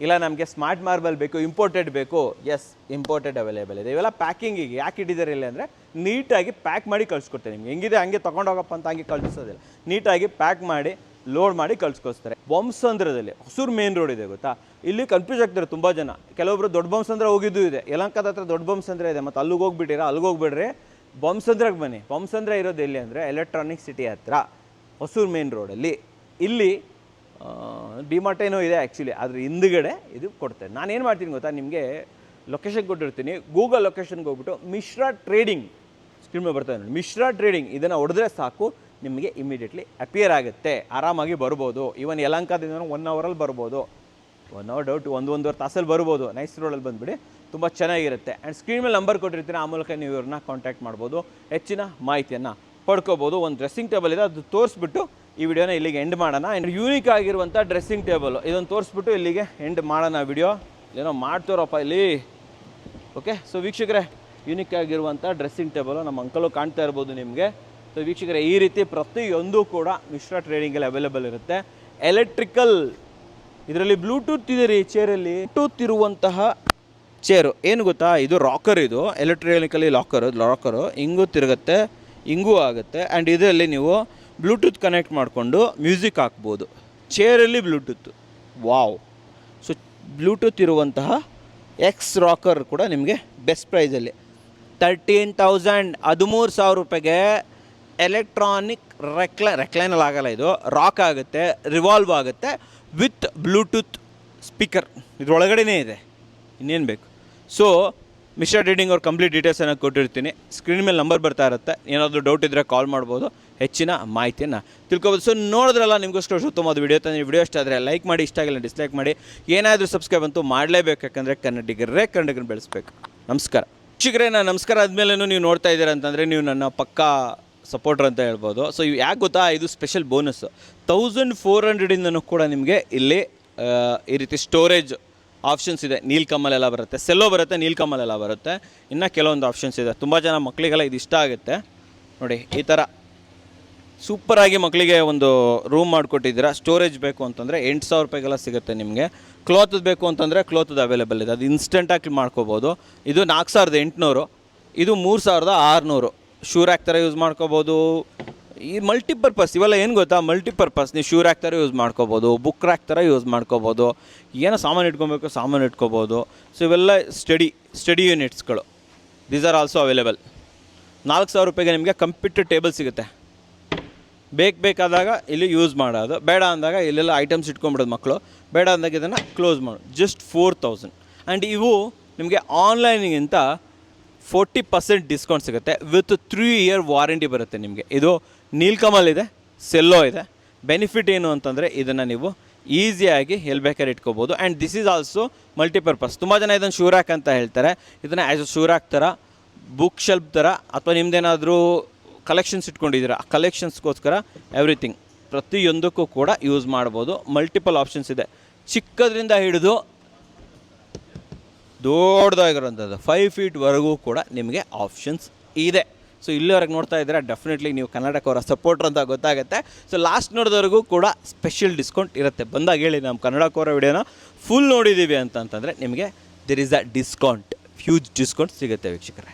ಇಲ್ಲ ನಮಗೆ ಸ್ಮಾರ್ಟ್ ಮಾರ್ಬಲ್ ಬೇಕು, ಇಂಪೋರ್ಟೆಡ್ ಬೇಕು, ಎಸ್ ಇಂಪೋರ್ಟೆಡ್ ಅವೈಲೇಬಲ್ ಇದೆ. ಇವೆಲ್ಲ ಪ್ಯಾಕಿಂಗಿಗೆ ಯಾಕೆ ಇಟ್ಟಿದ್ದಾರೆ ಇಲ್ಲ ಅಂದರೆ ನೀಟಾಗಿ ಪ್ಯಾಕ್ ಮಾಡಿ ಕಳಿಸ್ಕೊಡ್ತಾರೆ. ನಿಮ್ಗೆ ಹೆಂಗಿದೆ ಹಂಗೆ ತೊಗೊಂಡೋಗಪ್ಪ ಅಂತ ಹಂಗೆ ಕಳಿಸೋದಿಲ್ಲ, ನೀಟಾಗಿ ಪ್ಯಾಕ್ ಮಾಡಿ ಲೋಡ್ ಮಾಡಿ ಕಳಿಸ್ಕೊಡ್ತಾರೆ. ಬೊಮ್ಮಸಂದ್ರದಲ್ಲಿ ಹೊಸೂರು ಮೇನ್ ರೋಡ್ ಇದೆ ಗೊತ್ತಾ, ಇಲ್ಲಿ ಕನ್ಫ್ಯೂಸ್ ಆಗ್ತಾರೆ ತುಂಬ ಜನ. ಕೆಲವೊಬ್ರು ದೊಡ್ಡ ಬೊಮ್ಮಸಂದ್ರ ಹೋಗಿದ್ದು ಇದೆ, ಯಲಹಂಕದ ಹತ್ರ ದೊಡ್ಡ ಬೊಮ್ಮಸಂದ್ರ ಇದೆ, ಮತ್ತು ಅಲ್ಲಿಗೆ ಹೋಗ್ಬಿಟ್ಟಿರ, ಅಲ್ಲಿಗೆ ಹೋಗ್ಬಿಡ್ರಿ, ಬೊಮ್ಮಸಂದ್ರಕ್ಕೆ ಬನ್ನಿ. ಬೊಮ್ಮಸಂದ್ರ ಇರೋದು ಎಲ್ಲಿ ಅಂದರೆ ಎಲೆಕ್ಟ್ರಾನಿಕ್ ಸಿಟಿ ಹತ್ರ ಹೊಸೂರು ಮೇನ್ ರೋಡಲ್ಲಿ. ಇಲ್ಲಿ ಡಿಮಾರ್ಟ್ ಏನೋ ಇದೆ ಆ್ಯಕ್ಚುಲಿ, ಅದ್ರ ಹಿಂದುಗಡೆ ಇದು ಕೊಡ್ತೇನೆ. ನಾನು ಏನು ಮಾಡ್ತೀನಿ ಗೊತ್ತಾ, ನಿಮಗೆ ಲೊಕೇಶನ್ ಕೊಟ್ಟಿರ್ತೀನಿ, ಗೂಗಲ್ ಲೊಕೇಶನ್ಗೆ ಹೋಗ್ಬಿಟ್ಟು ಮಿಶ್ರಾ ಟ್ರೇಡಿಂಗ್ ಸ್ಕ್ರೀನ್ ಮೇಲೆ ಬರ್ತಾ ನೋಡಿ, ಮಿಶ್ರಾ ಟ್ರೇಡಿಂಗ್ ಇದನ್ನು ಹೊಡೆದ್ರೆ ಸಾಕು, ನಿಮಗೆ ಇಮಿಡಿಯೇಟ್ಲಿ ಅಪಿಯರ್ ಆಗುತ್ತೆ. ಆರಾಮಾಗಿ ಬರ್ಬೋದು. ಈವನ್ ಯಲಹಂಕದಿಂದ 1 ಅವರಲ್ಲಿ ಬರ್ಬೋದು, 1 ಅವರ್ ಡೌಟ್ 1-1.5 ತಾಸಲ್ಲಿ ಬರ್ಬೋದು. ನೈಸ್ ರೋಡಲ್ಲಿ ಬಂದುಬಿಡಿ, ತುಂಬ ಚೆನ್ನಾಗಿರುತ್ತೆ. ಆ್ಯಂಡ್ ಸ್ಕ್ರೀನ್ ಮೇಲೆ ನಂಬರ್ ಕೊಟ್ಟಿರ್ತೀನಿ, ಆ ಮೂಲಕ ನೀವು ಇವ್ರನ್ನ ಕಾಂಟ್ಯಾಕ್ಟ್ ಮಾಡ್ಬೋದು, ಹೆಚ್ಚಿನ ಮಾಹಿತಿಯನ್ನು ಪಡ್ಕೋಬೋದು. ಒಂದು ಡ್ರೆಸ್ಸಿಂಗ್ ಟೇಬಲ್ ಇದೆ, ಅದು ತೋರಿಸ್ಬಿಟ್ಟು ಈ ವಿಡಿಯೋನ ಇಲ್ಲಿಗೆ ಎಂಡ್ ಮಾಡೋಣ. ಆ್ಯಂಡ್ ಯೂನಿಕ್ ಆಗಿರುವಂಥ ಡ್ರೆಸ್ಸಿಂಗ್ ಟೇಬಲು ಇದನ್ನು ತೋರಿಸ್ಬಿಟ್ಟು ಇಲ್ಲಿಗೆ ಎಂಡ್ ಮಾಡೋಣ ವಿಡಿಯೋ. ಏನೋ ಮಾಡ್ತಾರಪ್ಪ ಇಲ್ಲಿ. ಓಕೆ, ಸೊ ವೀಕ್ಷಕರೇ, ಯೂನಿಕ್ ಆಗಿರುವಂಥ ಡ್ರೆಸ್ಸಿಂಗ್ ಟೇಬಲು ನಮ್ಮ ಅಂಕಲು ಕಾಣ್ತಾ ಇರ್ಬೋದು ನಿಮಗೆ. ಸೊ ವೀಕ್ಷಕರೇ, ಈ ರೀತಿ ಪ್ರತಿಯೊಂದು ಕೂಡ ಮಿಶ್ರಾ ಟ್ರೇಡಿಂಗಲ್ಲಿ ಅವೈಲೇಬಲ್ ಇರುತ್ತೆ. ಎಲೆಕ್ಟ್ರಿಕಲ್, ಇದರಲ್ಲಿ ಬ್ಲೂಟೂತ್ ಇದೆ ರೀ ಚೇರಲ್ಲಿ. ಬ್ಲೂಟೂತ್ ಇರುವಂತಹ ಚೇರು ಏನು ಗೊತ್ತಾ, ಇದು ರಾಕರ್, ಇದು ಎಲೆಕ್ಟ್ರಾನಿಕಲಿ ರಾಕರು ಹಿಂಗೂ ತಿರುಗುತ್ತೆ, ಹಿಂಗೂ ಆಗುತ್ತೆ. ಆ್ಯಂಡ್ ಇದರಲ್ಲಿ ನೀವು ಬ್ಲೂಟೂತ್ ಕನೆಕ್ಟ್ ಮಾಡಿಕೊಂಡು ಮ್ಯೂಸಿಕ್ ಹಾಕ್ಬೋದು ಚೇರಲ್ಲಿ. Bluetooth, wow. ಸೊ ಬ್ಲೂಟೂತ್ ಇರುವಂತಹ ಎಕ್ಸ್ ರಾಕರ್ ಕೂಡ ನಿಮಗೆ ಬೆಸ್ಟ್ ಪ್ರೈಸಲ್ಲಿ 13,000, 13,000 ರೂಪಾಯಿಗೆ ಎಲೆಕ್ಟ್ರಾನಿಕ್ ರೆಕ್ಲೈನಲ್ಲಿ ಆಗಲ್ಲ, ಇದು ರಾಕ್ ಆಗುತ್ತೆ, ರಿವಾಲ್ವ್ ಆಗುತ್ತೆ ವಿತ್ ಬ್ಲೂಟೂತ್ ಸ್ಪೀಕರ್ ಇದರೊಳಗಡೆನೇ ಇದೆ, ಇನ್ನೇನು ಬೇಕು. ಸೊ ಮಿಶ್ರಾ ಟ್ರೇಡಿಂಗ್ ಅವ್ರ ಕಂಪ್ಲೀಟ್ ಡೀಟೇಲ್ಸನ್ನು ಕೊಟ್ಟಿರ್ತೀನಿ, ಸ್ಕ್ರೀನ್ ಮೇಲೆ ನಂಬರ್ ಬರ್ತಾ ಇರುತ್ತೆ. ಏನಾದರೂ ಡೌಟ್ ಇದ್ದರೆ ಕಾಲ್ ಮಾಡ್ಬೋದು, ಹೆಚ್ಚಿನ ಮಾಹಿತಿಯನ್ನು ತಿಳ್ಕೊಬೋದು. ಸೊ ನೋಡಿದ್ರಲ್ಲ, ನಿಮಗೋಸ್ಕರ ಉತ್ತಮವಾದ ವಿಡಿಯೋ ತಂದು ವಿಡಿಯೋ ಇಷ್ಟ ಆದರೆ ಲೈಕ್ ಮಾಡಿ, ಇಷ್ಟ ಆಗಿಲ್ಲ ಡಿಸ್ಲೈಕ್ ಮಾಡಿ. ಏನಾದರೂ ಸಬ್ಸ್ಕ್ರೈಬ್ ಅಂತೂ ಮಾಡಲೇಬೇಕು, ಯಾಕಂದರೆ ಕನ್ನಡಿಗರನ್ನ ಬೆಳೆಸ್ಬೇಕು. ನಮಸ್ಕಾರ ವೀಕ್ಷಕರೇ. ನಾನು ನಮಸ್ಕಾರ ಆದಮೇಲೆ ನೀವು ನೋಡ್ತಾ ಇದ್ದೀರಾ ಅಂತಂದರೆ ನೀವು ನನ್ನ ಪಕ್ಕಾ ಸಪೋರ್ಟರ್ ಅಂತ ಹೇಳ್ಬೋದು. ಸೊ ಯಾಕೆ ಗೊತ್ತಾ, ಇದು ಸ್ಪೆಷಲ್ ಬೋನಸ್ಸು 1400ಇಂದನೂ ಕೂಡ ನಿಮಗೆ ಇಲ್ಲಿ ಈ ರೀತಿ ಸ್ಟೋರೇಜ್ ಆಪ್ಷನ್ಸ್ ಇದೆ. ನೀಲ್ಕಮಲ್ ಎಲ್ಲ ಬರುತ್ತೆ, ಸೆಲ್ಲೋ ಬರುತ್ತೆ, ನೀಲ್ಕಮಲ್ ಎಲ್ಲ ಬರುತ್ತೆ. ಇನ್ನು ಕೆಲವೊಂದು ಆಪ್ಷನ್ಸ್ ಇದೆ. ತುಂಬ ಜನ ಮಕ್ಕಳಿಗೆಲ್ಲ ಇದು ಇಷ್ಟ ಆಗುತ್ತೆ ನೋಡಿ. ಈ ಥರ ಸೂಪರಾಗಿ ಮಕ್ಕಳಿಗೆ ಒಂದು ರೂಮ್ ಮಾಡಿಕೊಟ್ಟಿದ್ದೀರಾ. ಸ್ಟೋರೇಜ್ ಬೇಕು ಅಂತಂದರೆ 8,000 ರೂಪಾಯಿಗೆಲ್ಲ ಸಿಗುತ್ತೆ ನಿಮಗೆ. ಕ್ಲಾತದ್ದು ಬೇಕು ಅಂತಂದರೆ ಕ್ಲಾತದ್ದು ಅವೈಲೇಬಲ್ ಇದೆ, ಅದು ಇನ್ಸ್ಟೆಂಟಾಗಿ ಮಾಡ್ಕೋಬೋದು. ಇದು 4,800, ಇದು 3,600. ಶೂ ರ್ಯಾಕ್ ಥರ ಯೂಸ್ ಮಾಡ್ಕೋಬೋದು. ಈ ಮಲ್ಟಿಪರ್ಪಸ್ ಇವೆಲ್ಲ ಏನು ಗೊತ್ತಾ, ಮಲ್ಟಿಪರ್ಪಸ್. ನೀವು ಶೂ ರ್ಯಾಕ್ ಥರ ಯೂಸ್ ಮಾಡ್ಕೋಬೋದು, ಬುಕ್ ರ್ಯಾಕ್ ಥರ ಯೂಸ್ ಮಾಡ್ಕೋಬೋದು, ಏನೋ ಸಾಮಾನು ಇಟ್ಕೊಬೇಕು ಸಾಮಾನು ಇಟ್ಕೋಬೋದು. ಸೊ ಇವೆಲ್ಲ ಸ್ಟಡಿ ಯೂನಿಟ್ಸ್ಗಳು. These are also available. 4,000 ರೂಪಾಯಿಗೆ ನಿಮಗೆ ಕಂಪ್ಯೂಟರ್ ಟೇಬಲ್ ಸಿಗುತ್ತೆ. ಬೇಕಾದಾಗ ಇಲ್ಲಿ ಯೂಸ್ ಮಾಡೋದು, ಬೇಡ ಅಂದಾಗ ಇಲ್ಲೆಲ್ಲ ಐಟಮ್ಸ್ ಇಟ್ಕೊಂಡ್ಬಿಡೋದು ಮಕ್ಕಳು. ಬೇಡ ಅಂದಾಗ ಇದನ್ನು ಕ್ಲೋಸ್ ಮಾಡೋದು. ಜಸ್ಟ್ 4,000. ಆ್ಯಂಡ್ ಇವು ನಿಮಗೆ ಆನ್ಲೈನಿಗಿಂತ 40% ಡಿಸ್ಕೌಂಟ್ ಸಿಗುತ್ತೆ ವಿತ್ 3 ಇಯರ್ ವಾರಂಟಿ ಬರುತ್ತೆ ನಿಮಗೆ. ಇದು ನೀಲ್ಕಮಲ್ ಇದೆ, ಸೆಲ್ಲೋ ಇದೆ. ಬೆನಿಫಿಟ್ ಏನು ಅಂತಂದರೆ ಇದನ್ನು ನೀವು ಈಸಿಯಾಗಿ ಎಲ್ಲಿ ಬೇಕಾದ್ರೆ ಇಟ್ಕೋಬೋದು. And this is also multipurpose. ತುಂಬ ಜನ ಇದನ್ನು ಶೂ ರ್ಯಾಕ್ ಅಂತ ಹೇಳ್ತಾರೆ. ಇದನ್ನು ಆ್ಯಸ್ ಅ ಶೂ ರ್ಯಾಕ್ ಥರ, ಬುಕ್ ಶೆಲ್ಫ್ ಥರ, ಅಥವಾ ನಿಮ್ಮದೇನಾದರೂ ಕಲೆಕ್ಷನ್ಸ್ ಇಟ್ಕೊಂಡಿದ್ದೀರಾ, ಆ ಕಲೆಕ್ಷನ್ಸ್ಗೋಸ್ಕರ ಎವ್ರಿಥಿಂಗ್ ಪ್ರತಿಯೊಂದಕ್ಕೂ ಕೂಡ ಯೂಸ್ ಮಾಡ್ಬೋದು. ಮಲ್ಟಿಪಲ್ ಆಪ್ಷನ್ಸ್ ಇದೆ, ಚಿಕ್ಕದ್ರಿಂದ ಹಿಡಿದು ದೊಡ್ಡದಾಗಿರೋಂಥದ್ದು 5 ಫೀಟ್ವರೆಗೂ ಕೂಡ ನಿಮಗೆ ಆಪ್ಷನ್ಸ್ ಇದೆ. ಸೊ ಇಲ್ಲಿವರೆಗೆ ನೋಡ್ತಾ ಇದ್ದೀರಾ, ಡೆಫಿನೆಟ್ಲಿ ನೀವು ಕನ್ನಡಕವರ ಸಪೋರ್ಟರ್ ಅಂತ ಗೊತ್ತಾಗುತ್ತೆ. ಸೊ ಲಾಸ್ಟ್ ನೋಡಿದವರೆಗೂ ಕೂಡ ಸ್ಪೆಷಲ್ ಡಿಸ್ಕೌಂಟ್ ಇರುತ್ತೆ. ಬಂದಾಗ ಹೇಳಿ ನಮ್ಮ ಕನ್ನಡಕವರ ವಿಡಿಯೋನ ಫುಲ್ ನೋಡಿದ್ದೀವಿ ಅಂತಂದರೆ ನಿಮಗೆ there is a discount, huge discount ಸಿಗುತ್ತೆ ವೀಕ್ಷಕರೇ.